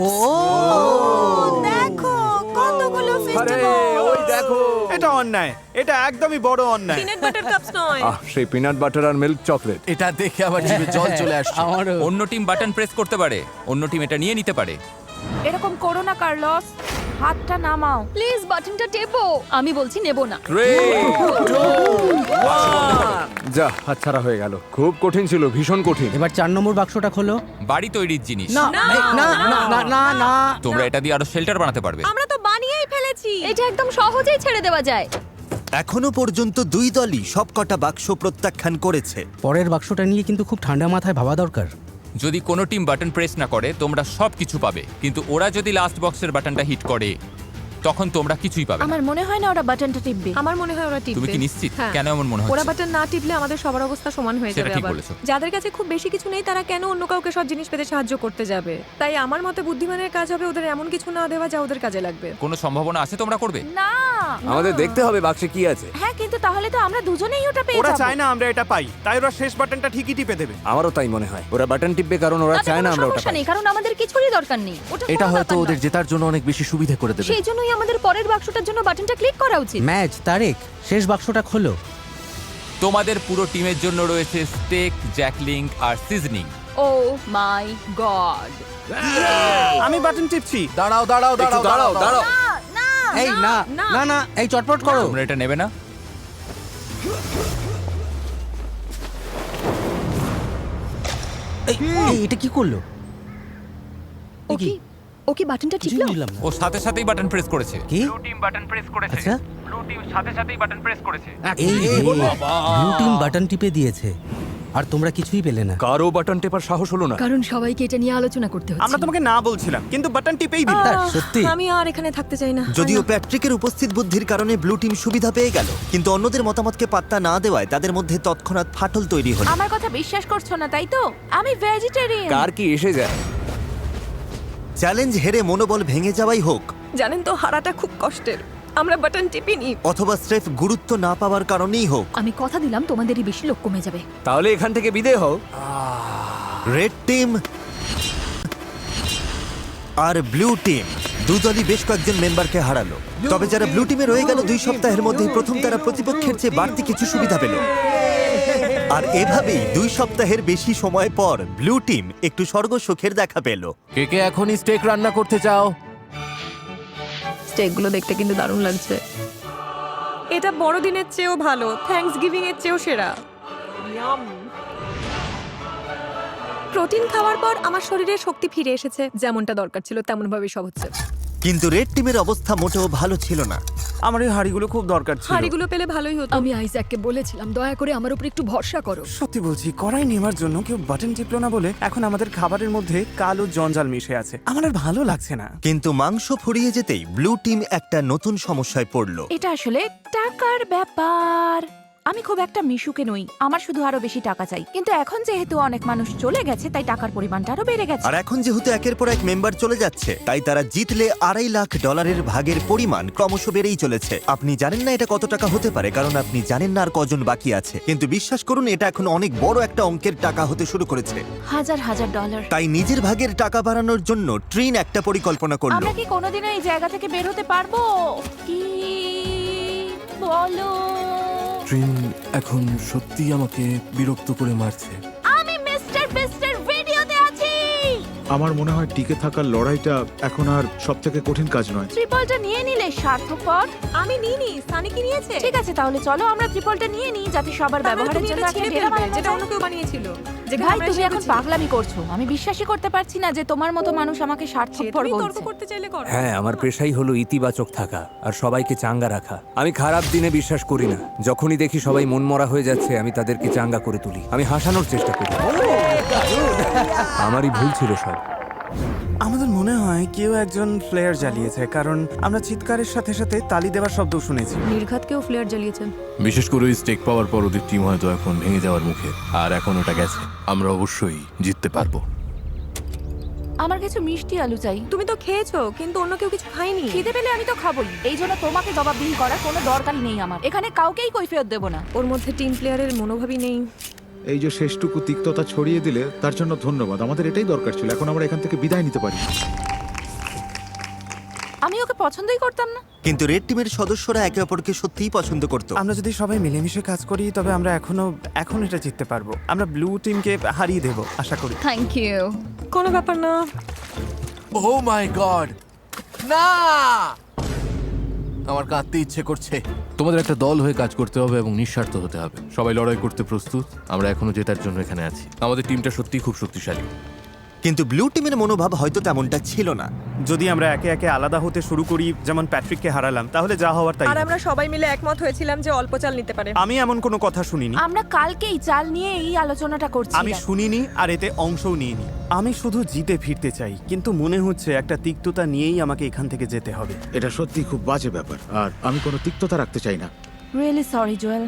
দেখো কতগুলো ফেস্টিভ্যাল। ওই দেখো, এটা অন্যায়। এটা একদমই বড় অন্যায়। পিনাট বাটার কাপস নয়। সেই পিনাট বাটার আর মিল্ক চকলেট। এটা দেখে আমার জিভে জল চলে আসছে। অন্য টিম বাটন প্রেস করতে পারে, অন্য টিম এটা নিয়ে নিতে পারে। এরকম করো না কার্লস, হাতটা নামাও। প্লিজ বাটনটা টেপো। আমি বলছি নেব না। 3, 2, 1। যা, হাতছাড়া হয়ে গেল। খুব কঠিন ছিল, ভীষণ কঠিন। এবার 4 নম্বর বাক্সটা খোলো। বাড়ি তৈরির জিনিস। না না না না না না। তোমরা এটা দিয়ে আরো শেল্টার বানাতে পারবে। আমরা তো বানিয়েই ফেলেছি। এটা একদম সহজেই ছেড়ে দেওয়া যায়। এখনো পর্যন্ত দুই দলই সবকটা বাক্স প্রত্যাখ্যান করেছে। পরের বাক্সটা নিয়ে কিন্তু খুব ঠান্ডা মাথায় ভাবা দরকার। যদি কোনো টিম বাটন প্রেস না করে তোমরা সব কিছু পাবে, কিন্তু ওরা যদি লাস্ট বক্সের বাটনটা হিট করে তখন তোমরা কিছুই পাবে না। আমার মনে হয় না ওরা বাটনটা টিপবে। আমার মনে হয় ওরা টিপবে। তুমি কি নিশ্চিত? হ্যাঁ। কেন এমন মনে ওরা হচ্ছে? বাটন না টিপলে আমাদের সবার অবস্থা সমান হয়ে সেটা যাবে। ঠিক আবার বলেছো। যাদের কাছে খুব বেশি কিছু নেই তারা কেন অন্য কাউকে সব জিনিস পেতে সাহায্য করতে যাবে? তাই আমার মতে বুদ্ধিমানের কাজ হবে ওদের এমন কিছু না দেওয়া যা ওদের কাজে লাগবে। কোনো সম্ভাবনা আছে তোমরা করবে? না। আমাদের দেখতে হবে বাক্সে কি আছে। হ্যাঁ, কিন্তু তাহলে তো আমরা দুজনেই ওটা পেয়ে ওরা যাবো। চায় না আমরা এটা পাই, তাই ওরা শেষ বাটনটা ঠিকই টিপে দেবে। আমারও তাই মনে হয়। ওরা বাটন টিপবে কারণ ওরা তাতে চায় না কোনো আমরা ওটা সমস্যা পাই। নেই, কারণ আমাদের কিছুরই দরকার নেই। ওটা এটা কোনো হয়তো ব্যাপার ওদের নয়। জেতার জন্য অনেক বেশি সুবিধা করে দেবে। সেই জন্যই আমাদের পরের বাক্সটার জন্য বাটনটা ক্লিক করা উচিত। ম্যাজ, তারেক, শেষ বাক্সটা খোলো। তোমাদের পুরো টিমের জন্য রয়েছে স্টেক, জ্যাকলিং আর সিজনিং। ও মাই গড। আমি বাটন টিপছি। দাঁড়াও দাঁড়াও দাঁড়াও দাঁড়াও দাঁড়াও। না এই না না না এই চটপট করো। তোমরা এটা নেবে না? এটা কি করলো? ও কি বাটনটা টিপলো? ও সাথে সাথেই বাটন প্রেস করেছে। কি? ব্লু টিম বাটন প্রেস করেছে। আচ্ছা, ব্লু টিম সাথে সাথেই বাটন প্রেস করেছে। এই ব্লু টিম বাটন টিপে দিয়েছে আর তোমরা কিছুই পেলে না। কারো বাটন টেপার সাহস হলো না। কারণ সবাইকে এটা নিয়ে আলোচনা করতে হচ্ছে। আমরা তোমাকে না বলছিলাম, কিন্তু বাটন টিপেই দিল। সত্যি? আমি আর এখানে থাকতে চাই না। যদিও প্যাট্রিকের উপস্থিত বুদ্ধির কারণে ব্লু টিম সুবিধা পেয়ে গেল, কিন্তু অন্যদের মতামতকে পাত্তা না দেওয়ায় তাদের মধ্যে তৎক্ষণাৎ ফাটল তৈরি হলো। আমার কথা বিশ্বাস করছো না তাই তো? আমি ভেজিটেরিয়ান। কার কি এসে যায়? চ্যালেঞ্জ হেরে মনোবল ভেঙে যাওয়াই হোক, জানেন তো হারাটা খুব কষ্টের। আমরা বাটন টিপিনি। অথবা স্রেফ গুরুত্ব না পাওয়ার কারণেই হোক, আমি কথা দিলাম তোমাদেরই বেশি লোক কমে যাবে। তাহলে এখান থেকে বিদায় হও। রেড টিম আর ব্লু টিম দুদলই বেশ কয়েকজন মেম্বারকে হারালো। তবে যারা ব্লু টিমে রয়ে গেল 2 সপ্তাহের মধ্যেই প্রথম তারা প্রতিপক্ষের চেয়ে বাড়তি কিছু সুবিধা পেল। আর এভাবেই 2 সপ্তাহের বেশি সময় পর ব্লু টিম একটু স্বর্গ সুখের দেখা পেল। কে কে এখনই স্টেক রান্না করতে চাও? স্টেকগুলো দেখতে কিন্তু দারুণ লাগছে। এটা বড়দিনের চেয়েও ভালো, থ্যাঙ্কস গিভিং এর চেয়েও সেরা। প্রোটিন খাওয়ার পর আমার শরীরে শক্তি ফিরে এসেছে, যেমনটা দরকার ছিল তেমন ভাবেই সব হচ্ছে। কিন্তু রেড টিমের অবস্থা মোটেও ভালো ছিল না। আমার এই হাড়িগুলো খুব দরকার ছিল। হাড়িগুলো পেলে ভালোই হতো। আমি আইজ্যাককে বলেছিলাম দয়া করে আমার উপর একটু ভরসা করো। সত্যি বলছি, কড়াই নেওয়ার জন্য কেউ বাটন টিপলো না বলে এখন আমাদের খাবারের মধ্যে কালো জঞ্জাল মিশে আছে। আমার আর ভালো লাগছে না। কিন্তু মাংস ফুরিয়ে যেতেই ব্লু টিম একটা নতুন সমস্যায় পড়ল। এটা আসলে টাকার ব্যাপার। আমি খুব একটা মিশুকে নই, আমার শুধু আরো বেশি টাকা চাই। কিন্তু এখন যেহেতু অনেক মানুষ চলে গেছে তাই টাকার পরিমাণটা আরো বেড়ে গেছে। আর এখন যেহেতু একের পর এক মেম্বার চলে যাচ্ছে, তাই তারা জিতলে $2.5 লাখ ভাগের পরিমাণ ক্রমশ বেড়েই চলেছে। আপনি জানেন না এটা কত টাকা হতে পারে, কারণ আপনি জানেন না আর কজন বাকি আছে। কিন্তু বিশ্বাস করুন, এটা এখন অনেক বড় একটা অঙ্কের টাকা হতে শুরু করেছে। হাজার হাজার ডলার। তাই নিজের ভাগের টাকা বাড়ানোর জন্য ট্রিন একটা পরিকল্পনা করলো। আমরা কি কোনোদিনও এই জায়গা থেকে বের হতে পারবো? কি বলো? ট্রিন এখন সত্যি আমাকে বিরক্ত করে মারছে। আমি মিস্টার বিস্টের ভিডিওতে আছি। আমার মনে হয় টিকে থাকার লড়াইটা এখন আর সব থেকে কঠিন কাজ নয়। ট্রিপলটা নিয়ে নিলে স্বার্থপর। আমি নিইনি, সানি কি নিয়েছে? ঠিক আছে, তাহলে চলো আমরা ট্রিপলটা নিয়ে নিই, যাতে সবার ব্যবহারের জন্য একটা ডেরা বানানো যেটা যায়। অন্য কেউ বানিয়েছিল। যে ভাই, তুমি এখন পাগলামি করছো। আমি বিশ্বাসই করতে পারছি না যে তোমার মতো মানুষ আমাকে স্বার্থপর তর্ক বলছে। করতে চাইলে করো। হ্যাঁ, আমার পেশাই হলো ইতিবাচক থাকা আর সবাইকে চাঙ্গা রাখা। আমি খারাপ দিনে বিশ্বাস করি না। যখনই দেখি সবাই মনমরা হয়ে যাচ্ছে, আমি তাদেরকে চাঙ্গা করে তুলি। আমি হাসানোর চেষ্টা করি। আমারই ভুল ছিল সব। আমাদের মনে হয় কেউ একজন ফ্লেয়ার জ্বালিয়েছে, কারণ আমরা চিৎকারের সাথে সাথে তালি দেওয়ার শব্দ শুনেছি। নির্ঘাতকেও ফ্লেয়ার জ্বালিয়েছে। বিশেষ করে ওই স্টেক পাওয়ার পর ওদের টিম হয়তো এখন ভেঙে যাওয়ার মুখে। আর এখন ওটা গেছে, আমরা অবশ্যই জিততে পারবো। আমার কিছু মিষ্টি আলু চাই। তুমি তো খেয়েছো, কিন্তু অন্য কেউ কিছু খায়নি। খিদে পেলে আমি তো খাবোই। এই জন্য তোমাকে জবাবদিহি করার কোনো দরকারই নেই আমার। এখানে কাউকেই কৈফিয়ত দেব না। ওর মধ্যে টিম প্লেয়ারের মনোভাবই নেই। এই যে শেষটুকু তিক্ততা ছড়িয়ে দিলে তার জন্য ধন্যবাদ। আমাদের এটাই দরকার ছিল। এখন আমরা এখান থেকে বিদায় নিতে পারি। আমি ওকে পছন্দই করতাম না। কিন্তু রেড টিমের সদস্যরা একে অপরকে সত্যিই পছন্দ করত। আমরা যদি সবাই মিলেমিশে কাজ করি, তবে আমরা এখন এটা জিততে পারবো। আমরা ব্লু টিমকে হারিয়ে দেব আশা করি। Thank you. কোনো ব্যাপার না। ও মাই গড, না! আমার কাঁদতে ইচ্ছে করছে। তোমাদের একটা দল হয়ে কাজ করতে হবে এবং নিঃস্বার্থ হতে হবে। সবাই লড়াই করতে প্রস্তুত। আমরা এখনো জেতার জন্য এখানে আছি। আমাদের টিমটা সত্যিই খুব শক্তিশালী। কিন্তু ব্লু টিমের মনোভাব হয়তো তেমনটা ছিল না। যদি আমরা একে একে আলাদা হতে শুরু করি, যেমন প্যাট্রিককে হারালাম, তাহলে যা হওয়ার তাই আর হবে। আমরা সবাই মিলে একমত হয়েছিলাম যে অল্প চাল নিতে পারে। আমি এমন কোনো কথা শুনিনি। আমরা কালকেই চাল নিয়ে এই আলোচনাটা করছি। আমি শুনিনি আর এতে অংশও নিইনি। আমি শুধু জিতে ফিরতে চাই, কিন্তু মনে হচ্ছে একটা তিক্ততা নিয়েই আমাকে এখান থেকে যেতে হবে। এটা সত্যি খুব বাজে ব্যাপার, আর আমি কোনো তিক্ততা রাখতে চাই না। Really sorry Joel.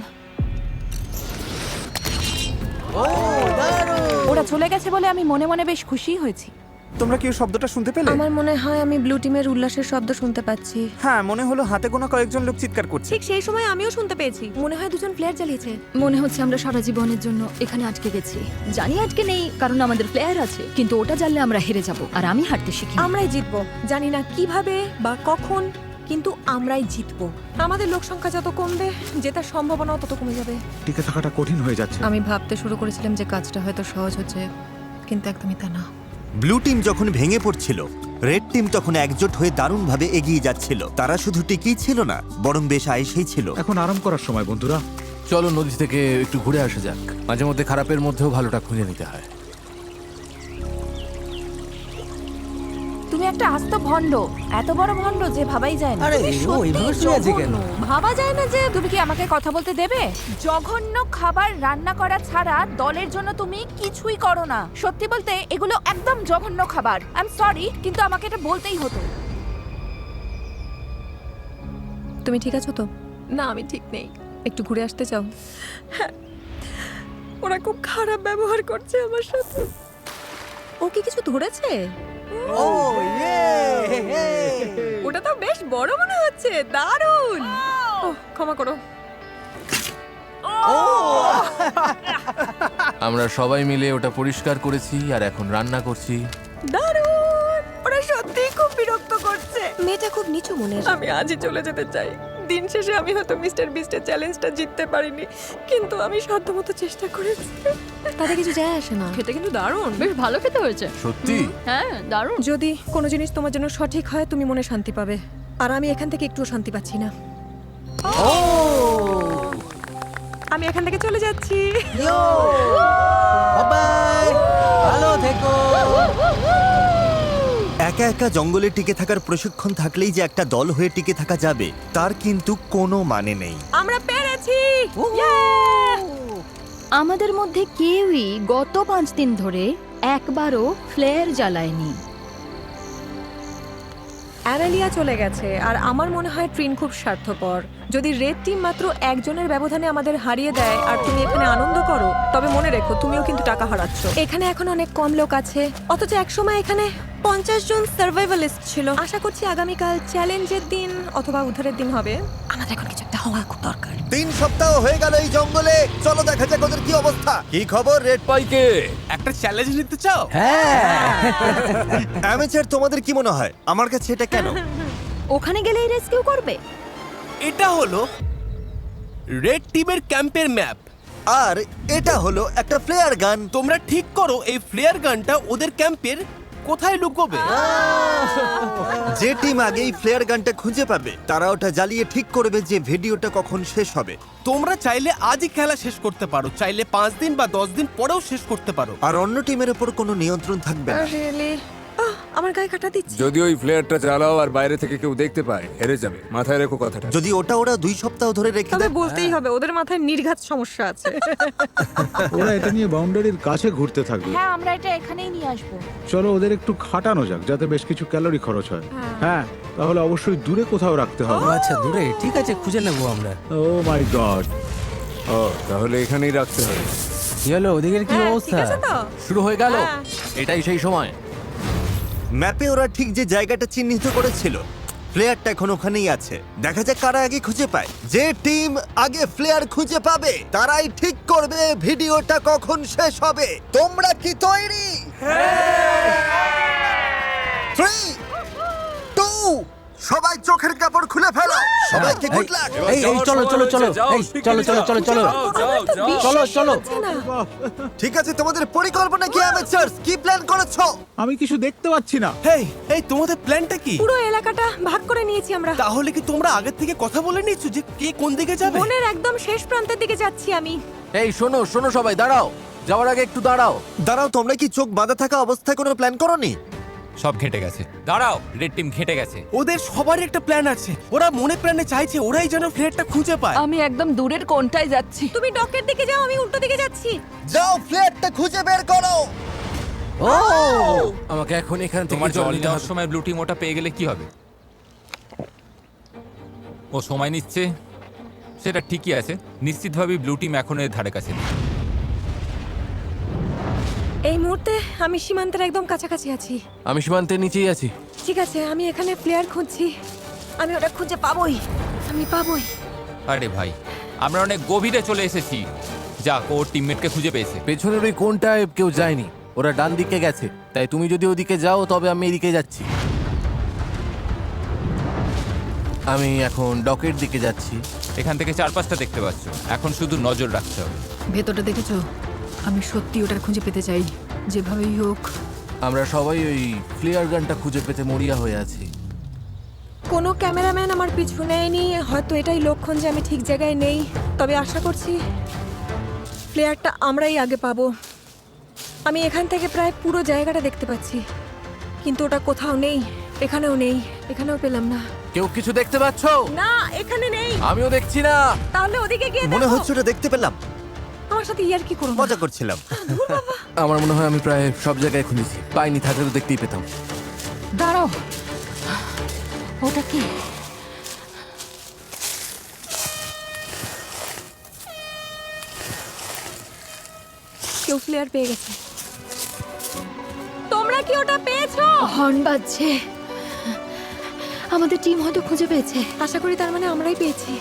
ওরা চলে গেছে বলে আমি মনে মনে বেশ খুশি হয়েছি। তোমরা কি শব্দটা শুনতে পেলে? আমার মনে হয় আমি ব্লু টিমের উল্লাসের শব্দ শুনতে পাচ্ছি। হ্যাঁ, মনে হলো হাতে গোনা কয়েকজন লোক চিৎকার করছে। ঠিক সেই সময় আমিও শুনতে পেয়েছি। মনে হয় দুজন প্লেয়ার জ্বালিয়েছে। মনে হচ্ছে আমরা সারা জীবনের জন্য এখানে আটকে গেছি। জানি আটকে নেই, কারণ আমাদের প্লেয়ার আছে, কিন্তু ওটা জানলে আমরা হেরে যাব। আর আমি হারতে শিখি। আমরাই জিতবো, জানি না কিভাবে বা কখন, কিন্তু আমরাই জিতবো। আমাদের লোক সংখ্যা যত কমবে, জেতার সম্ভাবনাও তত কমে যাবে। টিকে থাকাটা কঠিন হয়ে যাচ্ছে। আমি ভাবতে শুরু করেছিলাম যে কাজটা হয়তো সহজ হচ্ছে, কিন্তু একদমই তা না। ব্লু টিম যখন ভেঙে পড়ছিল, রেড টিম তখন একজোট হয়ে দারুণভাবে এগিয়ে যাচ্ছিল। তারা শুধু টিকেই ছিল না, বরং বেশ আয়েসেই ছিল। এখন আরাম করার সময় বন্ধুরা। চলো নদী থেকে একটু ঘুরে আসা যাক। মাঝে মধ্যে খারাপের মধ্যেও ভালোটা খুঁজে নিতে হয়। তুমি একটা আস্ত ভণ্ড, এত বড় ভণ্ড যে ভাবাই যায় না। তুমি সত্যিই জঘন্য। ভাবা যায় না যে তুমি কি আমাকে কথা বলতে দেবে? জঘন্য খাবার রান্না করা ছাড়া দলের জন্য তুমি কিছুই করো না। সত্যি বলতে এগুলো একদম জঘন্য খাবার। আই এম সরি, কিন্তু আমাকে এটা বলতেই হতো। তুমি ঠিক আছো তো? না, আমি ঠিক নেই। একটু ঘুরে আসতে চাও? হ্যাঁ, ওরা খুব খারাপ ব্যবহার করছে আমার সাথে। ও কি কিছু ধরেছে? ওটা তো বেশ বড় মনে হচ্ছে। দারুণ! ওহ, ক্ষমা করো। আমরা সবাই মিলে ওটা পরিষ্কার করেছি আর এখন রান্না করছি। দারুণ! ওরা সত্যিই খুব বিরক্ত করছে। মেয়েটা খুব নিচু মনের। আমি আজই চলে যেতে চাই। দিন শেষে আমি হয়তো মিস্টার বিস্টের চ্যালেঞ্জটা জিততে পারিনি, কিন্তু আমি সাধ্যমতো চেষ্টা করেছি। তাতে কিছু যায় আসে না। খেতে কিন্তু দারুণ, বেশ ভালো খেতে হয়েছে। সত্যি? হ্যাঁ, দারুণ। যদি কোনো জিনিস তোমার জন্য সঠিক হয় তুমি মনে শান্তি পাবে, আর আমি এখান থেকে একটুও শান্তি পাচ্ছি না। আমি এখান থেকে চলে যাচ্ছি। ভালো থেকো। একা একা জঙ্গলে টিকে থাকার প্রশিক্ষণ থাকলেই যে একটা দল হয়ে টিকে থাকা যাবে তার কিন্তু কোনো মানে নেই। আমরা পেরেছি। আমাদের মধ্যে কেউই গত 5 দিন ধরে একবারও ফ্লেয়ার জ্বালায়নি। অ্যামেলিয়া চলে গেছে, আর আমার মনে হয় ট্রিন খুব স্বার্থপর। যদি রেড টিম মাত্র একজনের ব্যবধানে আমাদের হারিয়ে দেয় আর তুমি এখানে আনন্দ করো, তবে মনে রেখো তুমিও কিন্তু টাকা হারাচ্ছ। এখানে এখন অনেক কম লোক আছে, অথচ একসময় এখানে 50 জন সার্ভাইভালিস্ট ছিল। আশা করছি আগামীকাল চ্যালেঞ্জের দিন অথবা উদ্ধারের দিন হবে। আমাদের এখন কিছু একটা হওয়া খুব দরকার। 3 সপ্তাহ হয়ে গেল এই জঙ্গলে। চলো দেখা যাক ওদের কি অবস্থা। কি খবর রেড পাইকে একটা চ্যালেঞ্জ নিতে চাও? অ্যামেচার, তোমাদের কি মনে হয় আমার কাছে এটা কেন? ওখানে গেলেই রেস্কিউ করবে? এটা হলো রেড টিমের ক্যাম্পের ম্যাপ। আর এটা হলো একটা ফ্লেয়ার গান। তোমরা ঠিক করো এই ফ্লেয়ার গানটা ওদের ক্যাম্পের কোথায় লুকোবে। যে টিম আগেই ফ্লেয়ার গানটা খুঁজে পাবে তারা ওটা জ্বালিয়ে ঠিক করবে যে ভিডিওটা কখন শেষ হবে। তোমরা চাইলে আজই খেলা শেষ করতে পারো, চাইলে 5 দিন বা 10 দিন পরেও শেষ করতে পারো। আর অন্য টিমের উপর কোনো নিয়ন্ত্রণ থাকবে না। রিয়েলি? আমার গায়ে কাটা দিচ্ছে। যদি ওই ফ্লেয়ারটা চালাও আর বাইরে থেকে কেউ দেখতে পায়, হেরে যাবে। মাথায় রেখো কথাটা। যদি ওরা 2 সপ্তাহ ধরে রেখে তবে দেয়, বলতেই হবে ওদের মাথায় নির্ঘাত সমস্যা আছে। ওরা এটা নিয়ে বাউন্ডারির কাছে ঘুরতে থাকবে। হ্যাঁ, আমরা এটা এখানেই নিয়ে আসবো। চলো ওদের একটু খাটানো যাক যাতে বেশ কিছু ক্যালোরি খরচ হয়। হ্যাঁ, তাহলে অবশ্যই দূরে কোথাও রাখতে হবে। আচ্ছা দূরে, ঠিক আছে, খুঁজে নেবো আমরা। ও মাই গড। ও, তাহলে এখানেই রাখতে হবে। কি হলো, ওদিকের কি হ্যাঁ, অবস্থা? ঠিক আছে তো? শুরু হয়ে গেল। হ্যাঁ। এটাই সেই সময়। ম্যাপে ওরা ঠিক যে জায়গাটা চিহ্নিত করেছিল ফ্লেয়ারটা এখন ওখানেই আছে। দেখা যাক কারা আগে খুঁজে পায়। যে টিম আগে ফ্লেয়ার খুঁজে পাবে তারাই ঠিক করবে ভিডিওটা কখন শেষ হবে। তোমরা কি তৈরি? 3, 2, সবাই চোখের কাপড় খুলে ফেলো। সবাইকে গুড লাক। এই চলো চলো চলো, এই চলো চলো চলো চলো চলো চলো। ঠিক আছে, তোমাদের পরিকল্পনা কি অ্যামেচারস? কি প্ল্যান করেছো? আমি কিছু দেখতে পাচ্ছি না। এই তোমাদের প্ল্যানটা কি? পুরো এলাকাটা ভাগ করে নিয়েছি আমরা। তাহলে কি তোমরা আগের থেকে কথা বলে নিয়েছো যে কে কোন দিকে যাবে? বনের একদম শেষ প্রান্তের দিকে যাচ্ছি আমি। এই শোনো শোনো, সবাই দাঁড়াও, যাওয়ার আগে একটু দাঁড়াও। তোমরা কি চোখ বাঁধা থাকা অবস্থায় কোনো প্ল্যান করোনি? সব ঘেটে গেছে। দাঁড়াও, রেড টিম ঘেটে গেছে। ওদের সবারই একটা প্ল্যান আছে। ওরা মনে প্রাণে চাইছে ওরাই যেন ফ্লেয়ারটা খুঁজে পায়। আমি একদম দূরের কোণটায় যাচ্ছি। তুমি ডকের দিকে যাও, আমি উল্টো দিকে যাচ্ছি। যাও, ফ্লেয়ারটা খুঁজে বের করো। ও, আমাকে এখন এখান থেকে তোমার জল নিতে নেওয়ার হবে। সময় ব্লু টিম ওটা পেয়ে গেলে কি হবে? ও সময় নিচ্ছে, সেটা ঠিকই আছে। নিশ্চিতভাবেই ব্লু টিম এখন এর ধারে কাছে নেই। এই মুহূর্তে আমি সীমান্তের একদম কাছাকাছি আছি। আমি সীমান্তের নিচেই আছি। ঠিক আছে, আমি এখানে প্লেয়ার খুঁজছি। আমি ওটা খুঁজে পাবোই, আমি পাবোই। আরে ভাই, আমরা অনেক গভীরে চলে এসেছি। যাক, ওর টিমমেটকে খুঁজে পেয়েছে। পেছনের ওই কোণটায় কেউ যায়নি, ওরা ডান দিকে গেছে। তাই তুমি যদি ওদিকে যাও তবে আমি এদিকে যাচ্ছি। আমি এখন ডকের দিকে যাচ্ছি। এখান থেকে 4-5টা দেখতে পাচ্ছ। এখন শুধু নজর রাখতে হবে। ভেতরটা দেখেছো? আমি সত্যি ওটা খুঁজে পেতে চাই, যেভাবেই হোক। আমরা সবাই ওই ফ্লেয়ার গানটা খুঁজে পেতে মরিয়া হয়ে আছি। কোনো ক্যামেরাম্যান আমার পিছু নেয়নি, হয়তো এটাই লক্ষণ যে আমি ঠিক জায়গায় নেই। তবে আশা করছি প্লেয়ারটা আমরাই আগে পাবো। আমি এখান থেকে প্রায় পুরো জায়গাটা দেখতে পাচ্ছি, কিন্তু ওটা কোথাও নেই। এখানেও নেই, এখানেও পেলাম না। কেউ কিছু দেখতে পাচ্ছ? না, এখানে নেই। আমিও দেখছি না। তাহলে ওদিকে গিয়ে মনে দেখো। হচ্ছে ওটা দেখতে পেলাম। আমার সাথে ইয়ার কি করো? মজা করছিলাম। আমার মনে হয় আমি প্রায় সব জায়গায় খুঁজেছি, পাইনি, থাকলে তো দেখতেই পেতাম। দাঁড়াও, ওটা কি? কেউ প্লেয়ার পেয়ে গেছে। তোমরা কি ওটা পেয়েছো? হর্ন বাজছে। আমাদের টিম হয়তো খুঁজে পেয়েছে। আশা করি তার মানে আমরাই পেয়েছি।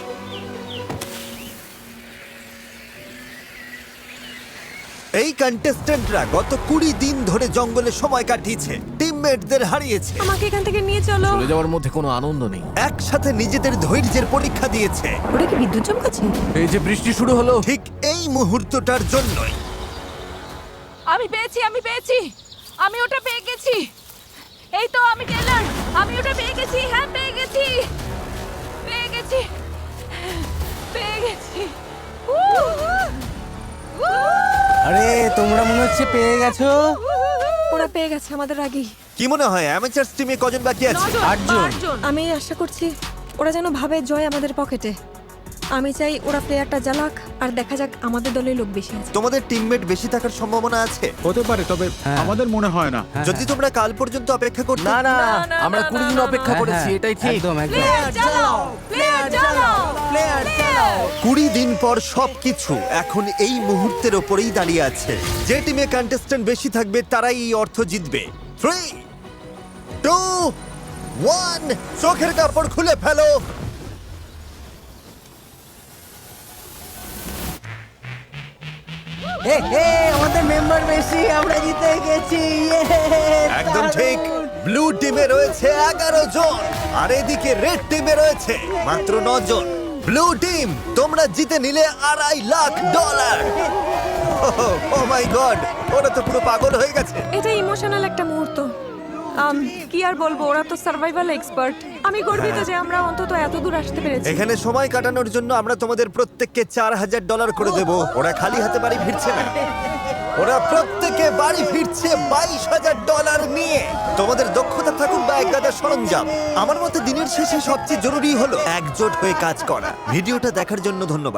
এই কন্টেস্ট্যান্টরা গত 20 দিন ধরে জঙ্গলে সময় কাটিয়েছে, টিমমেটদের হারিয়েছে, আমাকে এখান থেকে নিয়ে চলো। চলে যাওয়ার মধ্যে কোনো আনন্দ নেই। একসাথে নিজেদের ধৈর্যের পরীক্ষা দিয়েছে। ওটা কি বিদ্যুৎ চমকাচ্ছে? এই যে বৃষ্টি শুরু হলো, ঠিক এই মুহূর্তটার জন্যই। আমি পেয়েছি, আমি পেয়েছি, আমি ওটা পেয়ে গেছি। এই তো আমি টেলার, আমি ওটা পেয়ে গেছি। হ্যাঁ, পেয়ে গেছি, পেয়ে গেছি, পেয়ে গেছি। আরে তোমরা মনে হচ্ছে পেয়ে গেছো। ওরা পেয়ে গেছে আমাদের আগেই। কি মনে হয় অ্যামেচারস টিমে কজন বাকি আছে? 8 জন। আমি আশা করছি ওরা যেন ভাবে জয় আমাদের পকেটে। আমি চাই ওরা প্লেয়ারটা জ্বালাক, আর দেখা যাক আমাদের দলে লোক বেশি আছে। তোমাদের টিমমেট বেশি থাকার সম্ভাবনা আছে। হতে পারে, তবে আমাদের মনে হয় না। যদি তোমরা কাল পর্যন্ত অপেক্ষা করতে। না না, না, আমরা না, 20 দিন না, অপেক্ষা না, করেছি, এটাই ঠিক। একদম একদম। প্লেয়ার জ্বালাও, প্লেয়ার জ্বালাও, প্লেয়ার জ্বালাও। 20 দিন পর সবকিছু এখন এই মুহূর্তের ওপরেই দাঁড়িয়ে আছে। যে টিমে কন্টেস্ট্যান্ট বেশি থাকবে তারাই এই অর্থ জিতবে। 3, 2, 1, চোখের কাপড় খুলে ফেলো। আমাদের মেম্বার বেশি, আমরা জিতে গেছি। একদম ঠিক। ব্লু টিমে রয়েছে 11 জন, আর এদিকে রেড টিমে রয়েছে মাত্র 9 জন। ব্লু টিম, তোমরা জিতে নিলে $2.5 লাখ। ও মাই গড, ওরা তো পুরো পাগল হয়ে গেছে। এটা ইমোশনাল একটা মুহূর্ত। কি আর বলবো, ওরা তো সার্ভাইভাল এক্সপার্ট। আমি গর্বিত যে আমরা অন্তত এত দূর আসতে পেরেছি। এখানে সময় কাটানোর জন্য আমরা তোমাদের প্রত্যেককে $4,000 করে দেব। ওরা খালি হাতে বাড়ি ফিরছে না, ওরা প্রত্যেকে বাড়ি ফিরছে $22,000 নিয়ে। তোমাদের দক্ষতা থাকুক বা এক গাদা সরঞ্জাম, আমার মতে দিনের শেষে সবচেয়ে জরুরি হলো একজোট হয়ে কাজ করা। ভিডিওটা দেখার জন্য ধন্যবাদ।